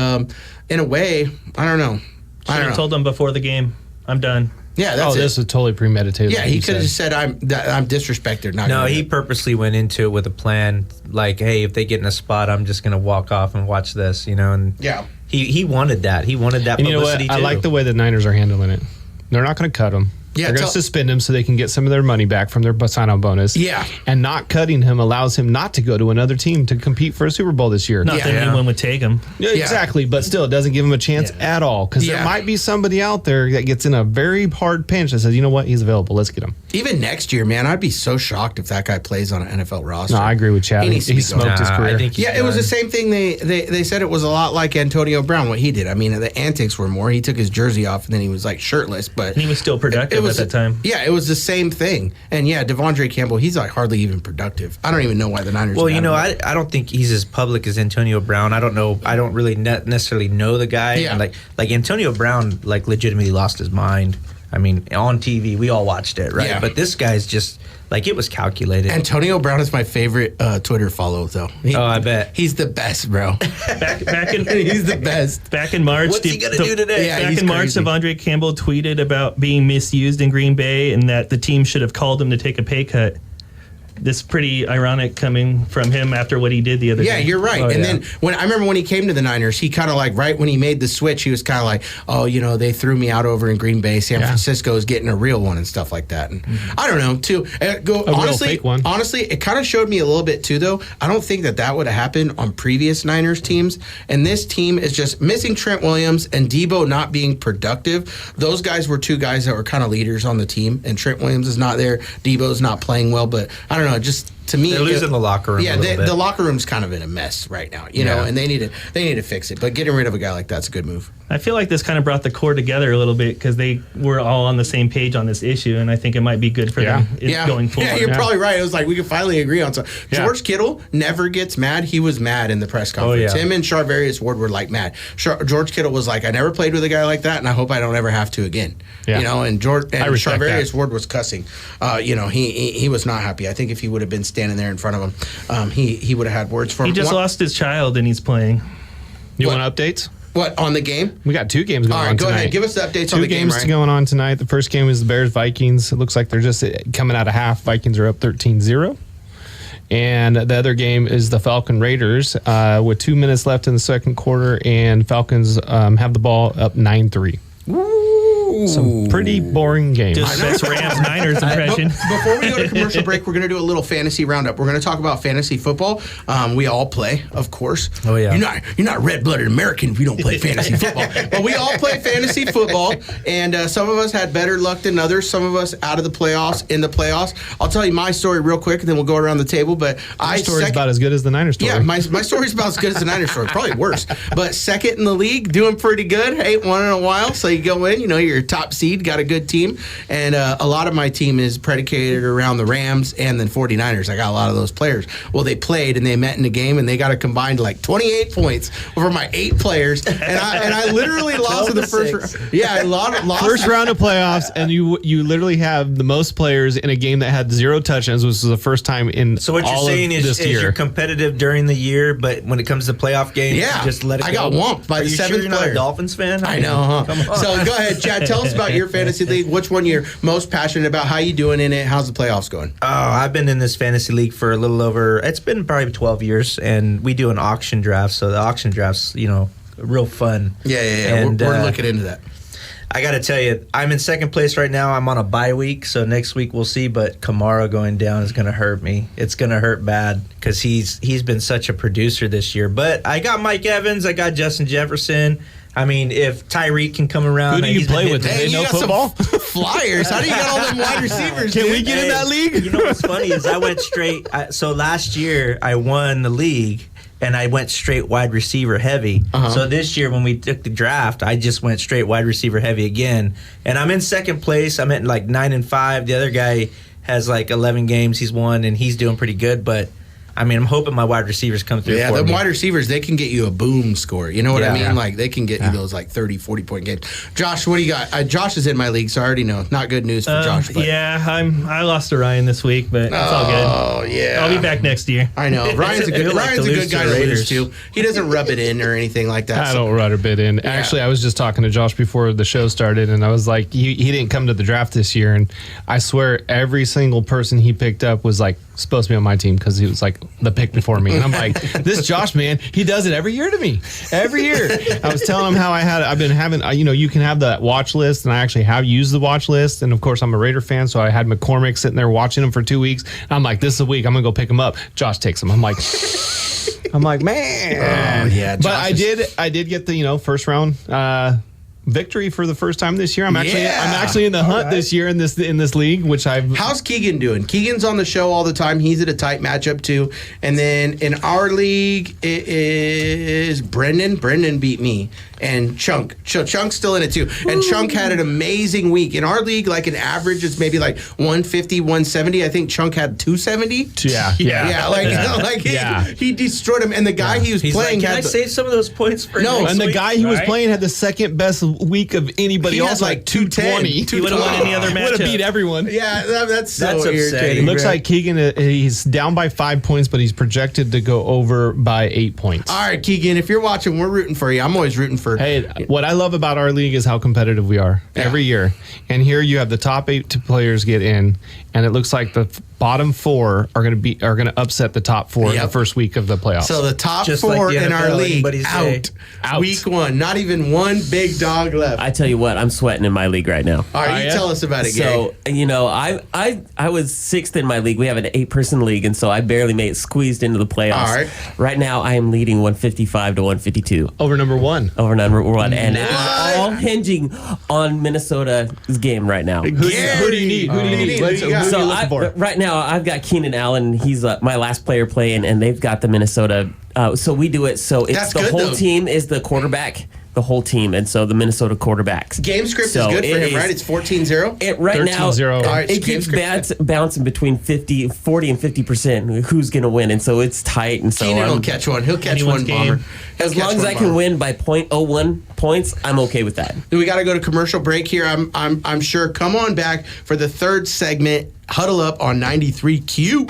in a way, I don't know. Should have told them before the game, I'm done. Yeah, that's it. This was totally premeditated. Yeah, he could have just said, I'm disrespected. No, he purposely went into it with a plan. Like, hey, if they get in a spot, I'm just going to walk off and watch this, And yeah, he wanted that. He wanted that And you know what? publicity I too. like the way the Niners are handling it. They're not going to cut him. Yeah, They're going to suspend him so they can get some of their money back from their sign-on bonus. Yeah. And not cutting him allows him not to go to another team to compete for a Super Bowl this year. Not that anyone would take him. Yeah, exactly, but still, it doesn't give him a chance at all because there Yeah. might be somebody out there that gets in a very hard pinch that says, you know what, he's available, let's get him. Even next year, man, I'd be so shocked if that guy plays on an NFL roster. No, I agree with Chad. He He, needs to be smoked gone. his career. I think he's Yeah, it was the done. same thing. They said it was a lot like Antonio Brown, what he did. I mean, the antics were more. He took his jersey off and then he was like shirtless, but And he was still productive at that time. Yeah, it was the same thing. And yeah, Devondre Campbell, he's like hardly even productive. I don't even know why the Niners. Well, got him. I don't think he's as public as Antonio Brown. I don't know. I don't really necessarily know the guy. Yeah. And like Antonio Brown, like legitimately lost his mind. I mean, on TV, we all watched it, right? Yeah. But this guy's just like it was calculated. Antonio Brown is my favorite Twitter follow, though. I bet He's the best, bro. Back in He's the best. Back in March, What's he gonna do today? Yeah, back he's in March, crazy. Devondre Campbell tweeted about being misused in Green Bay and that the team should have called him to take a pay cut. This pretty ironic coming from him after what he did the other day. Yeah, you're right. Oh, and yeah. then when I remember when he came to the Niners, he kind of like right when he made the switch, he was kind of like, oh, they threw me out over in Green Bay. San Francisco is getting a real one and stuff like that. And I don't know, too. real fake one. Honestly, it kind of showed me a little bit too, though. I don't think that would have happened on previous Niners teams. And this team is just missing Trent Williams and Debo not being productive. Those guys were two guys that were kind of leaders on the team. And Trent Williams is not there. Debo's not playing well. But I don't know, just to me, They're losing the locker room. yeah, a little bit. the locker room's kind of in a mess right now, Yeah. and they need to fix it. But getting rid of a guy like that's a good move. I feel like this kind of brought the core together a little bit because they were all on the same page on this issue, and I think it might be good for them going forward. Yeah, you're probably right. It was like we could finally agree on something. Yeah. George Kittle never gets mad. He was mad in the press conference. yeah. Him and Charvarius Ward were like mad. George Kittle was like, I never played with a guy like that, and I hope I don't ever have to again. Yeah. And I respect Charvarius that. Ward was cussing. He was not happy. I think if he would have been standing there in front of him, he would have had words for him. He just lost his child and he's playing. You What? want updates? What, on the game? We got two games going All on right, go tonight. ahead. Give us the updates Two on the game, games Ryan. going on tonight. The first game is the Bears-Vikings. It looks like they're just coming out of half. Vikings are up 13-0. And the other game is the Falcon-Raiders with 2 minutes left in the second quarter, and Falcons have the ball up 9-3. Some pretty boring games. Just best Rams-Niners impression. Before we go to commercial break, we're going to do a little fantasy roundup. We're going to talk about fantasy football. We all play, of course. Oh, yeah. You're not red-blooded American if you don't play fantasy football. But we all play fantasy football, and some of us had better luck than others. Some of us out of the playoffs, in the playoffs. I'll tell you my story real quick, and then we'll go around the table. But Our story's about as good as the Niners story. Yeah, my story's about as good as the Niners story. Probably worse. But second in the league, doing pretty good. Ain't won in a while. So you go in, you're top seed, got a good team. And a lot of my team is predicated around the Rams and then 49ers. I got a lot of those players. Well, they played and they met in a game and they got a combined like 28 points over my 8 players. And I literally lost in the first round. Yeah, I lost. First round of playoffs, and you literally have the most players in a game that had 0 touchdowns, which was the first time in So what you're all saying of is this year. you're competitive during the year, but when it comes to playoff games, Yeah, you just let it go. I got whumped by Are the you seventh sure you're not player. a Dolphins fan? I know, huh? Come on. So go ahead, Chad. Tell us about your fantasy league. Which one you're most passionate about? How you doing in it? How's the playoffs going? Oh, I've been in this fantasy league for a little over, it's been probably 12 years, and we do an auction draft. So the auction draft's, real fun. Yeah. And, we're looking into that. I got to tell you, I'm in second place right now. I'm on a bye week, so next week we'll see. But Kamara going down is going to hurt me. It's going to hurt bad because he's been such a producer this year. But I got Mike Evans. I got Justin Jefferson. I mean, if Tyreek can come around. Who do you play with? Do they know football? Flyers. How do you get all them wide receivers? Can dude? we get in that league? You know what's funny is I went straight. So last year I won the league, and I went straight wide receiver heavy. So this year when we took the draft, I just went straight wide receiver heavy again. And I'm in second place. I'm at like 9-5. The other guy has like 11 games he's won, and he's doing pretty good. But I mean, I'm hoping my wide receivers come through. Yeah, for the me. wide receivers, they can get you a boom score. You know what I mean? Like, they can get you those like 30, 40-point games. Josh, what do you got? Josh is in my league, so I already know. Not good news for Josh. But. Yeah, I lost to Ryan this week, but it's all good. Oh, yeah. I'll be back next year. I know. Ryan's a good guy to lose to. He doesn't rub it in or anything like that. I don't rub a bit in. Yeah. Actually, I was just talking to Josh before the show started, and I was like, he didn't come to the draft this year, and I swear every single person he picked up was like supposed to be on my team because he was like the pick before me. And I'm like, this Josh, man, he does it every year to me. Every year. I was telling him how I've been having, you can have that watch list, and I actually have used the watch list. And of course, I'm a Raider fan, so I had McCormick sitting there watching him for 2 weeks. And I'm like, this is a week, I'm going to go pick him up. Josh takes him. I'm like, man. Oh, yeah. But I did get the, first round victory for the first time this year. I'm actually in the hunt this year in this league, which How's Keegan doing? Keegan's on the show all the time. He's at a tight matchup too. And then in our league, it is Brendan. Brendan beat me. And Chunk. Chunk's still in it too. And Chunk had an amazing week. In our league, like an average, it's maybe like 150, 170. I think Chunk had 270. Yeah. He destroyed him. And the guy he was playing Can I save some of those points for next and the week? guy he was playing had the second best week of anybody else, like 220. He would have won any other matchup. Would have beat everyone. Yeah, that's so upsetting. irritating. Looks like Keegan, he's down by 5 points, but he's projected to go over by 8 points. All right, Keegan, if you're watching, we're rooting for you. I'm always rooting for. Hey, what I love about our league is how competitive we are every year. And here you have the top 8 players get in, and it looks like the bottom 4 are going to upset the top 4 in the first week of the playoffs. So the top Just 4 like the in our NFL, league anybody's out. Week 1, not even one big dog left. I tell you what, I'm sweating in my league right now. All right, you tell us about it, So, Gay. I was 6th in my league. We have an 8-person league, and so I barely squeezed into the playoffs. All right. Right now, I am leading 155 to 152. over number 1. Over number 1. And it's all hinging on Minnesota's game right now. Who do you need? Who do you need? Who you got? So looking for? right now, I've got Keenan Allen. He's my last player playing, and they've got the Minnesota. So we do it. So it's That's the good, whole though. team is the quarterback. The whole team, and so the Minnesota quarterbacks. Game script So is good for it him, right? It's 14-0. Right now, 13-0. All right, it game keeps script. bouncing between 40 and 50% who's going to win, and so it's tight. And so Keenan will catch one. He'll catch Anyone's one bomber. game. He'll as catch long as one I can bomber. win by 0.01 points, I'm okay with that. We got to go to commercial break here. I'm sure. Come on back for the third segment. Huddle Up on 93Q.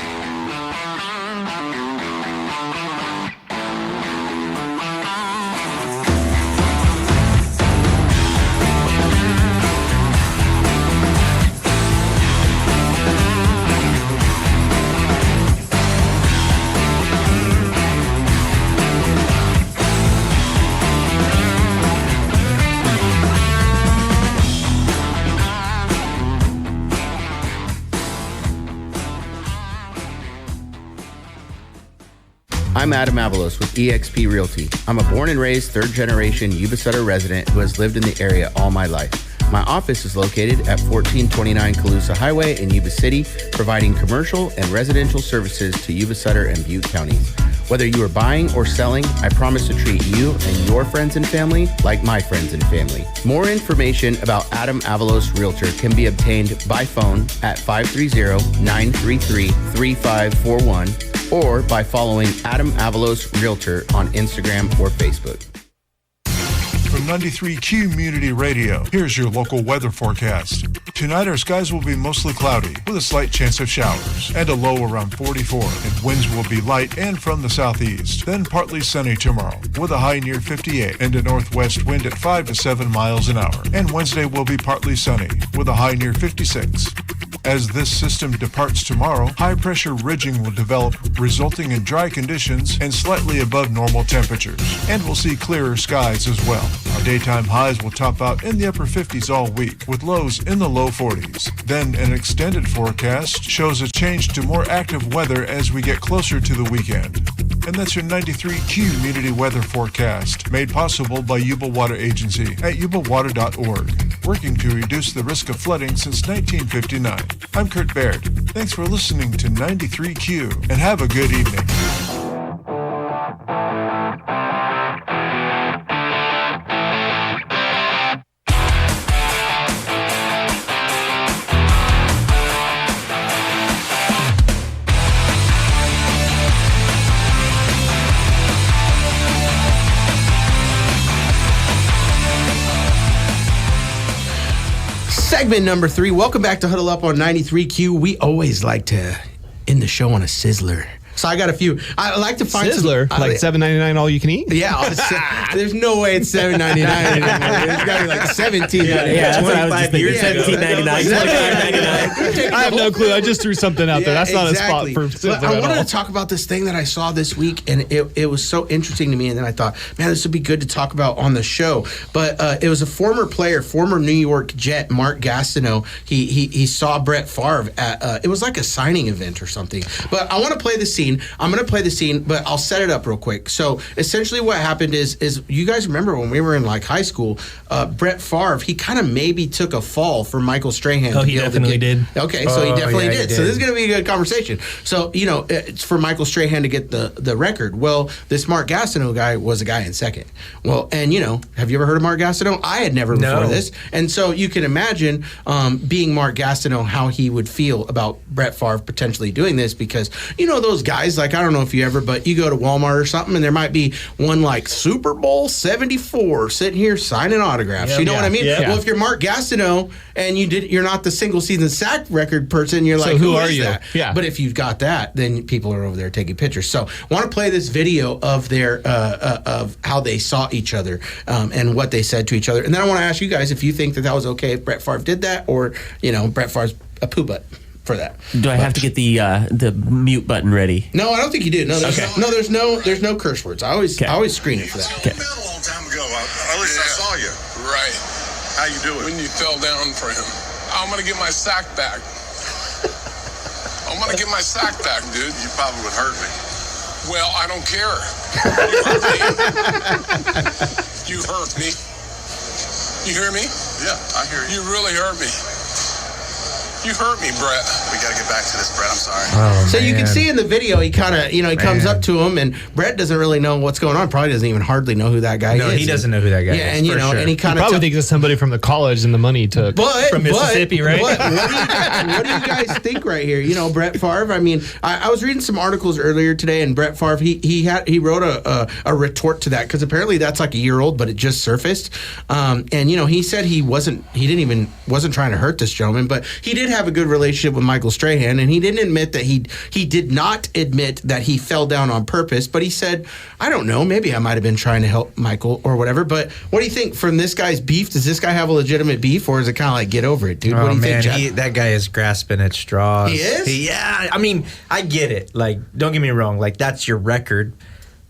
I'm Adam Avalos with eXp Realty. I'm a born and raised third-generation Yuba Sutter resident who has lived in the area all my life. My office is located at 1429 Calusa Highway in Yuba City, providing commercial and residential services to Yuba Sutter and Butte counties. Whether you are buying or selling, I promise to treat you and your friends and family like my friends and family. More information about Adam Avalos Realtor can be obtained by phone at 530-933-3541 or by following Adam Avalos Realtor on Instagram or Facebook. From 93Q Community Radio, here's your local weather forecast. Tonight, our skies will be mostly cloudy with a slight chance of showers and a low around 44, and winds will be light and from the southeast. Then partly sunny tomorrow with a high near 58 and a northwest wind at 5 to 7 miles an hour. And Wednesday will be partly sunny with a high near 56. As this system departs tomorrow, high-pressure ridging will develop, resulting in dry conditions and slightly above normal temperatures. And we'll see clearer skies as well. Our daytime highs will top out in the upper 50s all week, with lows in the low 40s. Then an extended forecast shows a change to more active weather as we get closer to the weekend. And that's your 93Q Community Weather Forecast, made possible by Yuba Water Agency at yubawater.org, working to reduce the risk of flooding since 1959. I'm Kurt Baird. Thanks for listening to 93Q, and have a good evening. Segment number 3. Welcome back to Huddle Up on 93Q. We always like to end the show on a sizzler. So I got a few. I like to find Sizzler, like $7.99 all you can eat. Yeah, there's no way it's $7.99 anymore. It's got to be like $17.99. Yeah, 25 years ago. $17.99. I have no clue. I just threw something out there. That's not a spot for Sizzler I at wanted all. to talk about this thing that I saw this week, and it was so interesting to me. And then I thought, man, this would be good to talk about on the show. But it was a former player, former New York Jet, Mark Gastineau. He saw Brett Farve at it was like a signing event or something. But I want to play the scene. I'm going to play the scene, but I'll set it up real quick. So essentially what happened is you guys remember when we were in like high school, Brett Farve, he kind of maybe took a fall for Michael Strahan. Oh, he definitely did. Okay, so he definitely did. So this is going to be a good conversation. So, it's for Michael Strahan to get the record. Well, this Mark Gastineau guy was a guy in second. Well, and have you ever heard of Mark Gastineau? I had never before this. And so you can imagine being Mark Gastineau, how he would feel about Brett Favre potentially doing this, because those guys, like, I don't know if you ever, but you go to Walmart or something and there might be one like Super Bowl 74 sitting here signing autographs. Yep. You know what I mean? Yeah. Well, if you're Mark Gastineau and you're not the single season sack record person, you're like, who are is you? that? Yeah. But if you've got that, then people are over there taking pictures. So I want to play this video of their of how they saw each other and what they said to each other. And then I want to ask you guys if you think that was okay if Brett Favre did that, or Brett Favre's a poo butt for that. Do I have to get the mute button ready? No, I don't think you do. No, there's no curse words. I always screen it for that. You met a long time ago. At least I saw you. Right. How you doing? When you fell down for him. I'm going to get my sack back. I'm going to get my sack back, dude. You probably would hurt me. Well, I don't care. You hurt me. You hear me? Yeah, I hear you. You really hurt me. You hurt me, Brett. We got to get back to this, Brett. I'm sorry. So you can see in the video, he kind of, he comes up to him, and Brett doesn't really know what's going on. Probably doesn't even hardly know who that guy is. No, he doesn't know who that guy is. Yeah, and for sure. and he kind of Probably thinks it's somebody from the college and the money he took. From Mississippi, right? What do you guys think right here? Brett Favre. I mean, I was reading some articles earlier today, and Brett Favre he wrote a retort to that, because apparently that's like a year old, but it just surfaced. And he said he wasn't trying to hurt this gentleman, but he did have a good relationship with Michael Strahan, and he didn't admit that he did not admit that he fell down on purpose, but he said, I don't know, maybe I might have been trying to help Michael or whatever. But what do you think from this guy's beef? Does this guy have a legitimate beef, or is it kind of like, get over it, dude? What do you think, Chad? That guy is grasping at straws. He is? Yeah, I mean, I get it. Like, don't get me wrong. Like, that's your record.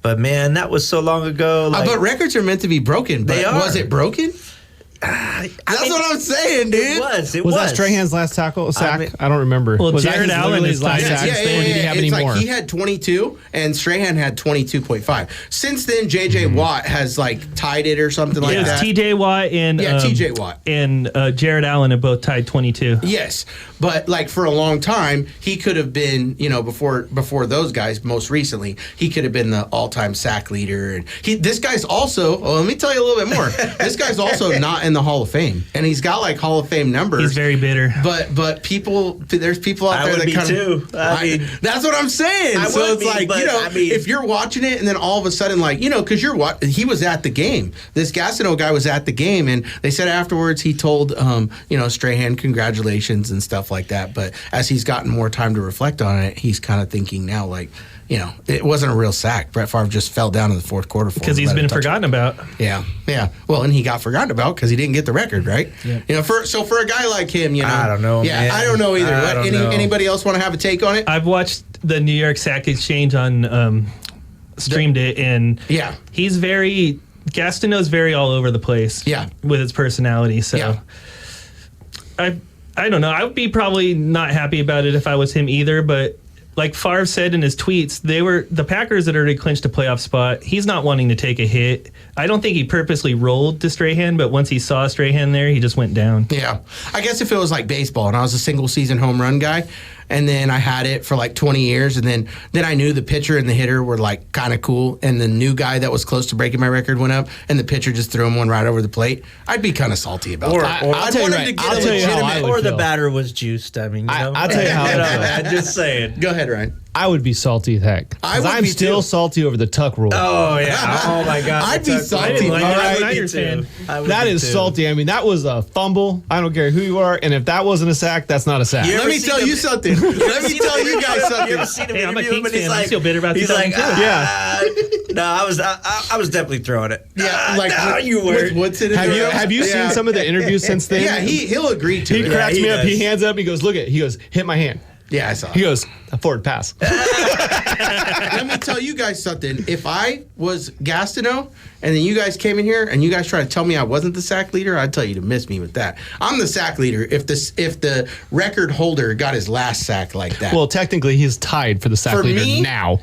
But, man, that was so long ago. Like, but records are meant to be broken. But they are. Was it broken? That's what I'm saying, dude. It was. Was that Strahan's last sack? I don't remember. Well, was Jared that Allen his is last tied. sack? Yeah. Or did he have any It's more? like he had 22 and Strahan had 22.5. Since then, J.J. Watt has like tied it or something like that. T.J. Watt and T.J. Watt and Jared Allen have both tied 22. Yes, but like for a long time, he could have been, before those guys. Most recently, he could have been the all-time sack leader. And this guy's also. Well, let me tell you a little bit more. This guy's also not in the Hall of Fame, and he's got like Hall of Fame numbers. He's very bitter. But there's people out there would that be kind too. I mean, that's what I'm saying. I So would it's be, like, but, I mean, if you're watching it and then all of a sudden, like, because he was at the game. This Gastineau guy was at the game, and they said afterwards he told Strahan congratulations and stuff like that. But as he's gotten more time to reflect on it, he's kind of thinking now, like, it wasn't a real sack. Brett Favre just fell down in the fourth quarter for him. Because he's been forgotten about. Yeah. Well, and he got forgotten about because he didn't get the record, right? Yeah. For a guy like him, I don't know. Yeah, man. I don't know either. I don't know. Anybody else want to have a take on it? I've watched the New York Sack Exchange on streamed it, and Gastineau's very all over the place. Yeah. With his personality. So Yeah. I don't know. I would be probably not happy about it if I was him either, but like Farve said in his tweets, the Packers had already clinched a playoff spot. He's not wanting to take a hit. I don't think he purposely rolled to Strahan, but once he saw Strahan there, he just went down. Yeah. I guess if it was like baseball and I was a single season home run guy, and then I had it for like 20 years, and then I knew the pitcher and the hitter were like kind of cool, and the new guy that was close to breaking my record went up, and the pitcher just threw him one right over the plate, I'd be kind of salty about that. I'll tell you right. Or the batter was juiced. I mean, I'll tell you how I feel. I'm just saying. Go ahead, Ryan. I would be salty as heck. I'm still salty over the tuck rule. Oh, yeah. Oh, my God. I'd be salty. That is salty. I mean, that was a fumble. I don't care who you are. And if that wasn't a sack, that's not a sack. Let me tell you something. Let me tell you guys something. You ever seen him Hey, I'm a interview him Kings and he's fan. I like, feel bitter about he's like, 2002. no, I was definitely throwing it. Yeah, like no, you weren't. Woodson. Have you seen some of the interviews since then? Yeah, he'll agree to He it. cracks he me up. does. He hands up. He goes, look at. He goes, hit my hand. Yeah, I saw. He goes, a forward pass. Let me tell you guys something. If I was Gastineau and then you guys came in here and you guys try to tell me I wasn't the sack leader, I'd tell you to miss me with that. I'm the sack leader if the record holder got his last sack like that. Well, technically, he's tied for the sack For leader me? now.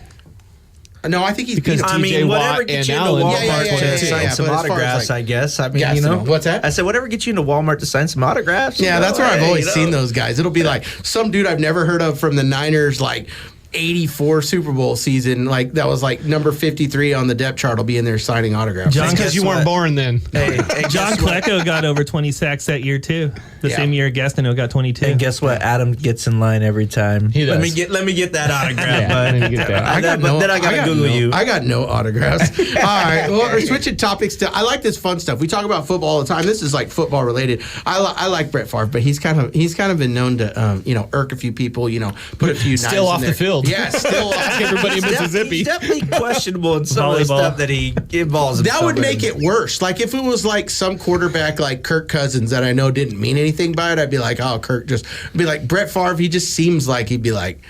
No, I think he's Because beat him. I mean, TJ whatever Watt gets and you into Allen. Walmart Yeah, to sign some but as far as, autographs, like, I guess. I mean, Gastineau. What's that? I said, whatever gets you into Walmart to sign some autographs. Yeah, you know, that's where I've hey, always you know. seen those guys. It'll be like some dude I've never heard of from the Niners, like 84 Super Bowl season, like that was like number 53 on the depth chart. Will be in there signing autographs. Just because you weren't born then. Hey, John Klecko got over 20 sacks that year too. The Yeah. same year Gastineau got 22. And guess what? Adam gets in line every time. He does. Let me get that autograph. Yeah, let me get that. But then I gotta Google you. I got no autographs. All right, well, we're switching topics to. I like this fun stuff. We talk about football all the time. This is like football related. I like Brett Favre, but he's kind of been known to irk a few people. Put a few Still knives off in the there. field. Yeah, still off. Everybody in Mississippi. He's definitely questionable in some of the Volleyball. stuff that he involves himself That would in. make it worse. Like if it was like some quarterback like Kirk Cousins that I know didn't mean anything by it, I'd be like, oh, Kirk just be like Brett Favre. He just seems like he'd be like,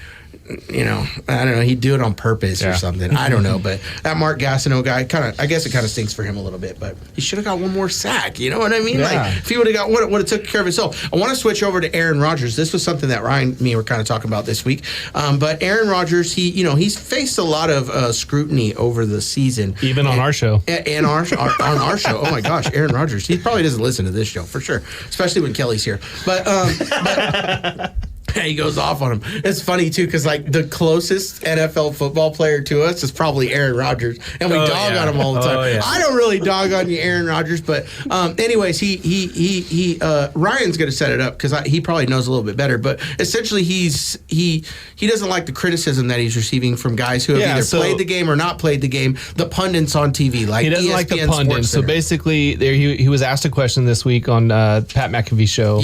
I don't know, he'd do it on purpose or something. I don't know, but that Mark Gastineau guy I guess it kind of stinks for him a little bit, but he should have got one more sack. You know what I mean? Yeah. Like if he would have got would have took care of himself. I want to switch over to Aaron Rodgers. This was something that Ryan and me were kind of talking about this week. But Aaron Rodgers, he's faced a lot of scrutiny over the season, Even on our show. and on our show. Oh my gosh, Aaron Rodgers. He probably doesn't listen to this show for sure, especially when Kelly's here. But he goes off on him. It's funny too because like the closest NFL football player to us is probably Aaron Rodgers, and we dog on him all the time. I don't really dog on you, Aaron Rodgers, but anyways, he Ryan's going to set it up because he probably knows a little bit better. But essentially, he doesn't like the criticism that he's receiving from guys who have either played the game or not played the game. The pundits on TV, like He doesn't ESPN like the pundits. So SportsCenter. basically, he was asked a question this week on Pat McAfee's show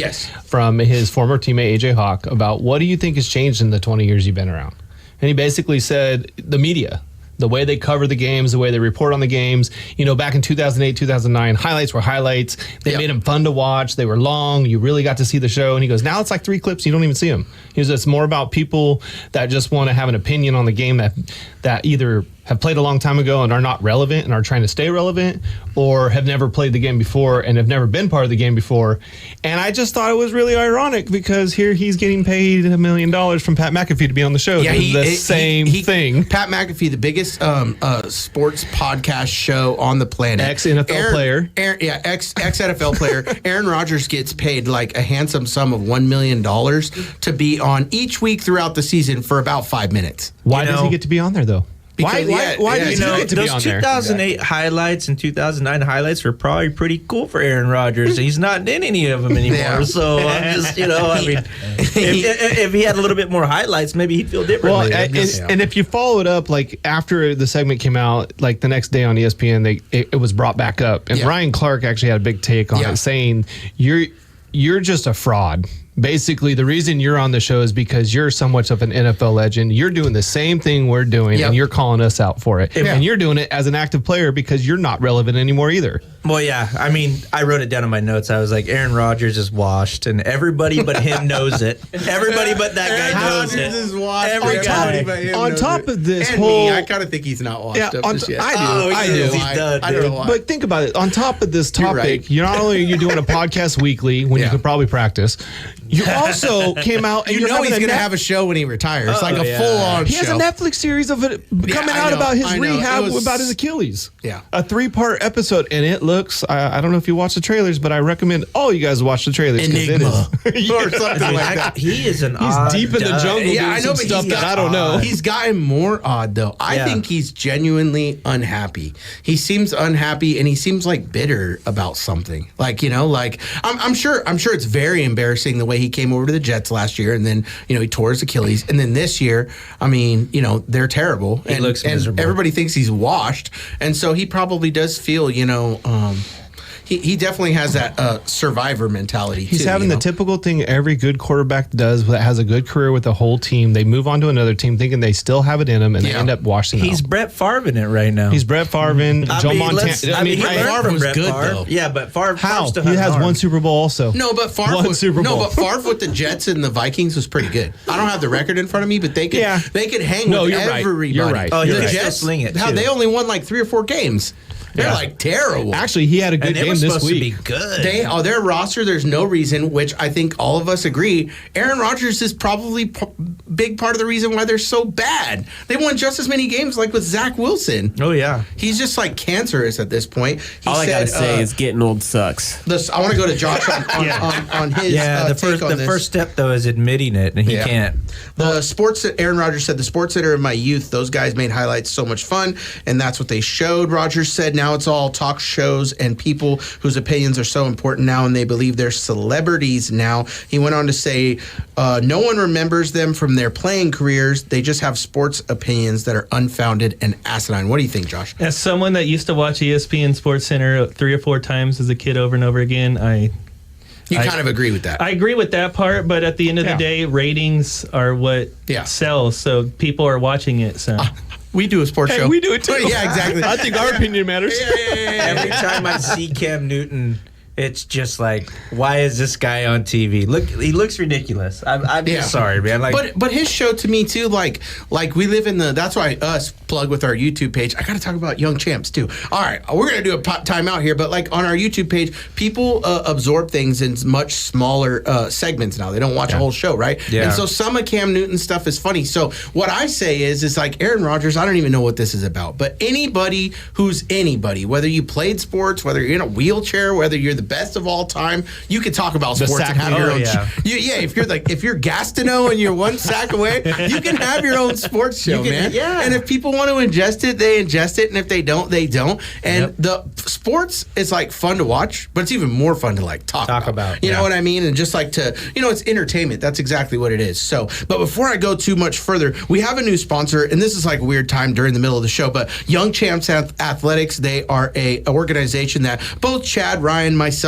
from his former teammate AJ Hawk about what do you think has changed in the 20 years you've been around? And he basically said the media, the way they cover the games, the way they report on the games. Back in 2008, 2009, highlights were highlights. They made them fun to watch. They were long. You really got to see the show. And he goes, now it's like 3 clips. You don't even see them. He goes, it's more about people that just want to have an opinion on the game that either have played a long time ago and are not relevant and are trying to stay relevant, or have never played the game before and have never been part of the game before. And I just thought it was really ironic because here he's getting paid $1 million from Pat McAfee to be on the show. Yeah, the same thing. Pat McAfee, the biggest sports podcast show on the planet. Ex-NFL player. Ex-NFL player. Aaron Rodgers gets paid like a handsome sum of $1 million to be on each week throughout the season for about 5 minutes. Why does he get to be on there, though? Why does he get to be those on there? 2008 highlights and 2009 highlights were probably pretty cool for Aaron Rodgers. He's not in any of them anymore. Yeah. So I'm just, I mean, if he had a little bit more highlights, maybe he'd feel differently. Well, and if you follow it up, like after the segment came out, like the next day on ESPN, it was brought back up, and Ryan Clark actually had a big take on it, saying you're just a fraud. Basically, the reason you're on the show is because you're so much of an NFL legend. You're doing the same thing we're doing, and you're calling us out for it. And you're doing it as an active player because you're not relevant anymore either. Well, yeah. I mean, I wrote it down in my notes. I was like, Aaron Rodgers is washed, and everybody but him knows it. Everybody but that guy knows it. Is washed. Every guy. On top of this and whole, me, I kind of think he's not washed up just yet. I do. Oh, I he do. is. He's done, I don't know why. But think about it. On top of this topic, right. you're not only are you doing a podcast weekly when you could probably practice, you also came out and you you're know he's having going to have a show when he retires, like a full-on He show. has a Netflix series of it coming out about his rehab about his Achilles. Yeah. A 3-part episode, and it looks, I don't know if you watch the trailers, but I recommend all you guys watch the trailers. Enigma. It is, or something like that. He is an He's odd deep in the duck. jungle doing Yeah, I know, some but stuff he's that I don't know. He's gotten more odd though. I think he's genuinely unhappy. He seems unhappy, and he seems like bitter about something. Like I'm sure it's very embarrassing the way He came over to the Jets last year, and then he tore his Achilles, and then this year, I mean, they're terrible. He looks miserable. And everybody thinks he's washed, and so he probably does feel, He definitely has that survivor mentality. He's having the typical thing every good quarterback does that has a good career with the whole team. They move on to another team thinking they still have it in them, and they end up washing He's out. Brett Favre in it right now. He's Brett Favre in Joe Montana. Favre was good, though. Yeah, but Favre How? He has one Super Bowl also. No, but Favre with the Jets and the Vikings was pretty good. I don't have the record in front of me, but they could hang with everybody. You're right. Oh, the Jets Jets sling it. They only won like 3 or 4 games. They're like terrible. Actually, he had a good game this week. To be good. Their roster, there's no reason, which I think all of us agree, Aaron Rodgers is probably big part of the reason why they're so bad. They won just as many games like with Zach Wilson. Oh, yeah. He's just like cancerous at this point. All I got to say is getting old sucks. I want to go to Josh on his the first step, though, is admitting it, and he can't. Aaron Rodgers said, the Sports Center of my youth, those guys made highlights so much fun, and that's what they showed. Rodgers said, now it's all talk shows and people whose opinions are so important now, and they believe they're celebrities now. He went on to say, no one remembers them from their playing careers. They just have sports opinions that are unfounded and asinine. What do you think, Josh? As someone that used to watch ESPN Sports Center 3 or 4 times as a kid over and over again, I kind of agree with that. I agree with that part, but at the end of the day, ratings are what sells. So people are watching it. So we do a sports show. We do it too. Yeah, exactly. I think our opinion matters. Every time I see Cam Newton, it's just like, why is this guy on TV? Look, he looks ridiculous. I'm just sorry, man. But his show to me too, like we live in the. That's why us plug with our YouTube page. I got to talk about Young Champs too. All right, we're gonna do a timeout here, but like on our YouTube page, people absorb things in much smaller segments now. They don't watch a whole show, right? Yeah. And so some of Cam Newton stuff is funny. So what I say is like Aaron Rodgers. I don't even know what this is about, but anybody who's anybody, whether you played sports, whether you're in a wheelchair, whether you're the best of all time, you can talk about sports and have your own. If you're Gastineau and you're one sack away, you can have your own sports show, man. Yeah. And if people want to ingest it, they ingest it, and if they don't, they don't. And the sports is like fun to watch, but it's even more fun to like talk about. You know what I mean? And just like to, it's entertainment. That's exactly what it is. So, but before I go too much further, we have a new sponsor, and this is like a weird time during the middle of the show. But Young Champs Athletics, they are a organization that both Chad, Ryan, myself,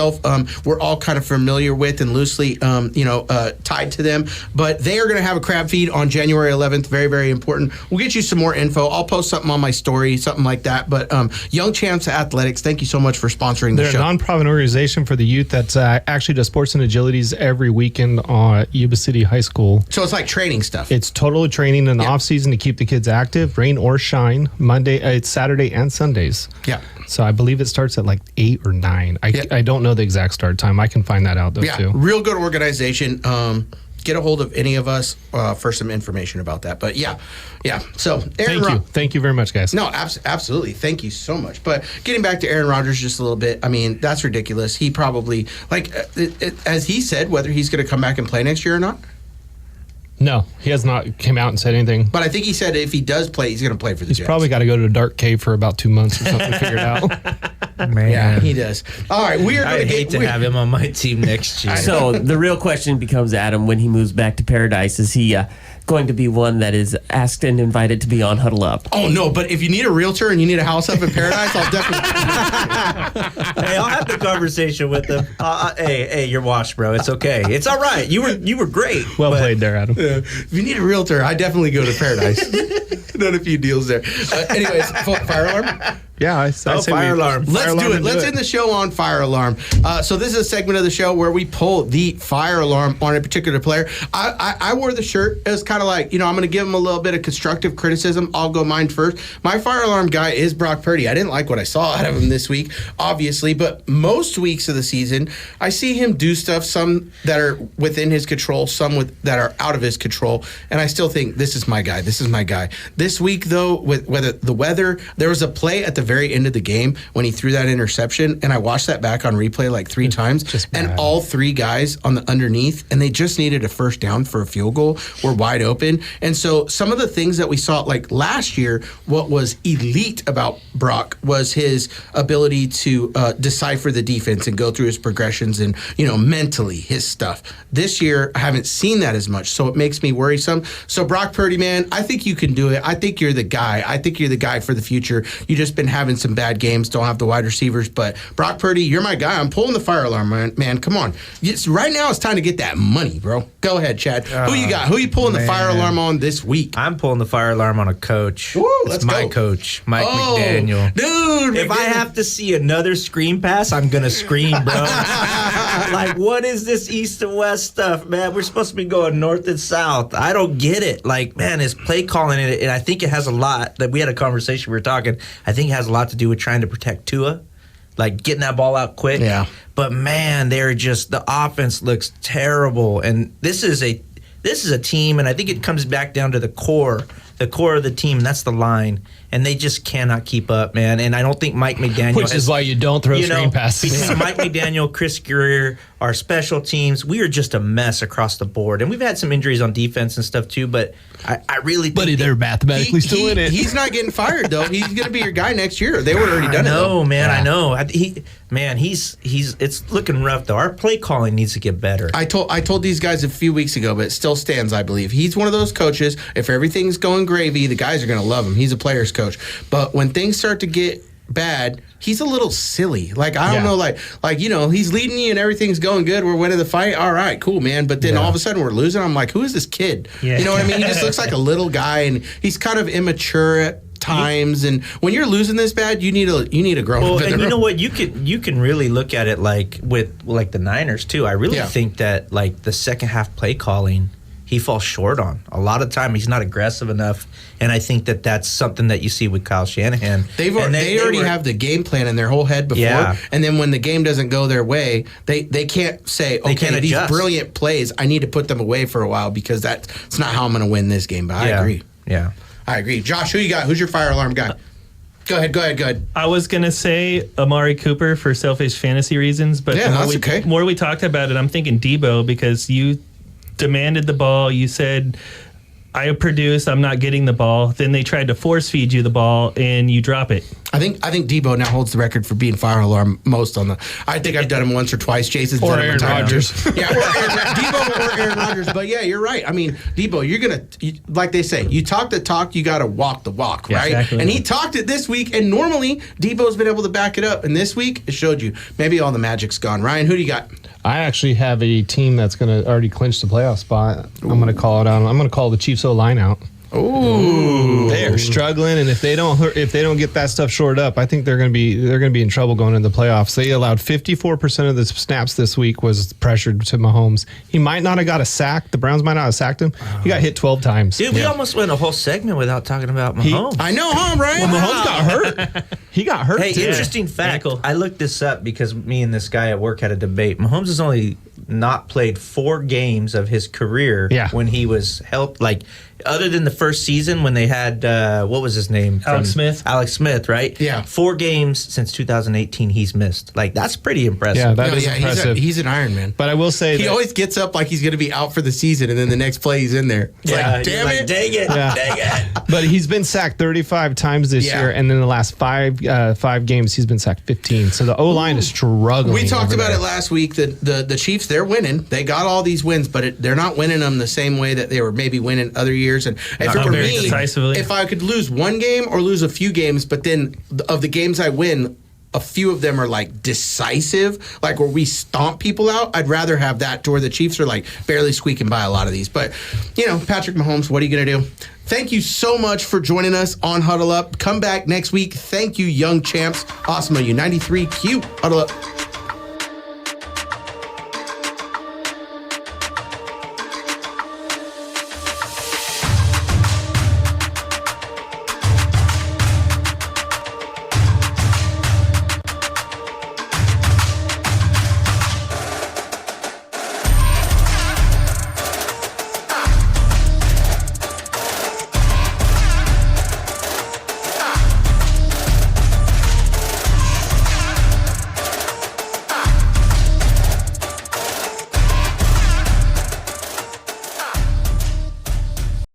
we're all kind of familiar with and loosely, tied to them. But they are going to have a crab feed on January 11th. Very, very important. We'll get you some more info. I'll post something on my story, something like that. But Young Champs Athletics, thank you so much for sponsoring the show. They're a nonprofit organization for the youth that's actually does sports and agilities every weekend on Yuba City High School. So it's like training stuff. It's totally training in the off season to keep the kids active, rain or shine. It's Saturday and Sundays. Yeah. So I believe it starts at like 8 or 9. I don't know the exact start time. I can find that out though too. Real good organization. Get a hold of any of us for some information about that. But yeah. So thank you very much, guys. No, absolutely. Thank you so much. But getting back to Aaron Rodgers just a little bit, I mean, that's ridiculous. He probably, as he said, whether he's going to come back and play next year or not. No, he has not come out and said anything. But I think he said if he does play, he's going to play for the Jets. He's probably got to go to a dark cave for about 2 months or something to figure it out. Man. Yeah, he does. All right, we are going to have him on my team next year. So the real question becomes, Adam, when he moves back to Paradise, is he going to be one that is asked and invited to be on Huddle Up? Oh, no, but if you need a realtor and you need a house up in Paradise, I'll definitely... Hey, I'll have the conversation with him. Hey, you're washed, bro. It's okay. It's all right. You were great. Well played there, Adam. If you need a realtor, I definitely go to Paradise. Done a few deals there. Anyways, fire alarm? Yeah, I say fire alarm. Let's do it. Let's end the show on fire alarm. So this is a segment of the show where we pull the fire alarm on a particular player. I wore the shirt. It was kind of like, I'm going to give him a little bit of constructive criticism. I'll go mine first. My fire alarm guy is Brock Purdy. I didn't like what I saw out of him this week, obviously, but most weeks of the season, I see him do stuff, some that are within his control, some that are out of his control, and I still think this is my guy. This is my guy. This week, though, with the weather, there was a play at the very end of the game when he threw that interception, and I watched that back on replay like 3 times, and all 3 guys on the underneath, and they just needed a first down for a field goal, were wide open. And so some of the things that we saw, like last year, what was elite about Brock was his ability to decipher the defense and go through his progressions and, mentally his stuff. This year, I haven't seen that as much, so it makes me worrisome. So Brock Purdy, man, I think you can do it. I think you're the guy. I think you're the guy for the future. You just been having some bad games, don't have the wide receivers, but Brock Purdy, you're my guy. I'm pulling the fire alarm, man. Come on. Right now, it's time to get that money, bro. Go ahead, Chad. Who you got? Who you pulling the fire alarm on this week? I'm pulling the fire alarm on a coach. Woo, let's my go. coach, Mike McDaniel. Dude, if I have to see another screen pass, I'm going to scream, bro. Like, what is this east and west stuff, man? We're supposed to be going north and south. I don't get it. Like, man, his play calling, and I think it has a lot, that we had a conversation, we were talking, I think it has a lot to do with trying to protect Tua, like getting that ball out quick. Yeah. But, man, the offense looks terrible. And this is a team, and I think it comes back down to the core of the team, and that's the line. And they just cannot keep up, man. And I don't think Mike McDaniel Which is why you don't throw screen passes. Between Mike McDaniel, Chris Greer, our special teams, we are just a mess across the board. And we've had some injuries on defense and stuff too, but I really think... But they're mathematically still in it. He's not getting fired, though. He's going to be your guy next year. They were already done it. No, man, yeah. I know. It's looking rough, though. Our play calling needs to get better. I told these guys a few weeks ago, but it still stands, I believe. He's one of those coaches, if everything's going gravy, the guys are going to love him. He's a player's coach. But when things start to get bad, he's a little silly. Like, I don't know, like he's leading you and everything's going good. We're winning the fight. All right, cool, man. But then all of a sudden we're losing. I'm like, who is this kid? Yeah. You know what I mean? He just looks like a little guy, and he's kind of immature at times. And when you're losing this bad, you need a grown up. And you know what? You can really look at it like with like the Niners too. I really think that like the second half play calling, he falls short on. A lot of time he's not aggressive enough, and I think that that's something that you see with Kyle Shanahan. They already have the game plan in their whole head before, and then when the game doesn't go their way, they can't say, okay, these brilliant plays, I need to put them away for a while because that's not how I'm going to win this game. But I agree. Yeah. I agree. Josh, who you got? Who's your fire alarm guy? Go ahead. I was going to say Amari Cooper for selfish fantasy reasons, but the more we talked about it, I'm thinking Debo, because you demanded the ball. You said, I produce, I'm not getting the ball. Then they tried to force feed you the ball, and you drop it. I think Debo now holds the record for being fire alarm most on the. I think I've done him once or twice. Jason's or done Aaron Rodgers. Yeah, Debo or Aaron Rodgers. But yeah, you're right. I mean, Debo, you're gonna like they say, you talk the talk, you got to walk the walk, right? Exactly. And he talked it this week, and normally Debo's been able to back it up, and this week it showed you. Maybe all the magic's gone. Ryan, who do you got? I actually have a team that's going to already clinch the playoff spot. Ooh. I'm going to call it out. I'm going to call the Chiefs O-line out. Ooh, they are struggling, and if they don't get that stuff shored up, I think they're going to be in trouble going into the playoffs. They allowed 54% of the snaps this week was pressured to Mahomes. He might not have got a sack. The Browns might not have sacked him. He got hit 12 times. Dude, we almost went a whole segment without talking about Mahomes. I know, huh, Ryan? Well, Mahomes got hurt. He got hurt. Hey, too. Interesting fact. I looked this up because me and this guy at work had a debate. Mahomes has only not played 4 games of his career when he was helped, like, other than the first season when they had what was his name? Alex Smith, right? Yeah. 4 games since 2018 he's missed. Like, that's pretty impressive. Yeah, that is impressive. He's an Iron Man. But I will say he always gets up like he's going to be out for the season, and then the next play he's in there. It's like, damn it. Dang it. Yeah. Dang it. But he's been sacked 35 times this year, and in the last 5 games he's been sacked 15. So the O-line is struggling. We talked about it last week. The Chiefs, they're winning. They got all these wins, but they're not winning them the same way that they were maybe winning other years. And for me, if I could lose one game or lose a few games, but then of the games I win, a few of them are like decisive, like where we stomp people out, I'd rather have that to where the Chiefs are like barely squeaking by a lot of these. But, Patrick Mahomes, what are you going to do? Thank you so much for joining us on Huddle Up. Come back next week. Thank you, young champs. Awesome of you. 93Q. Huddle Up.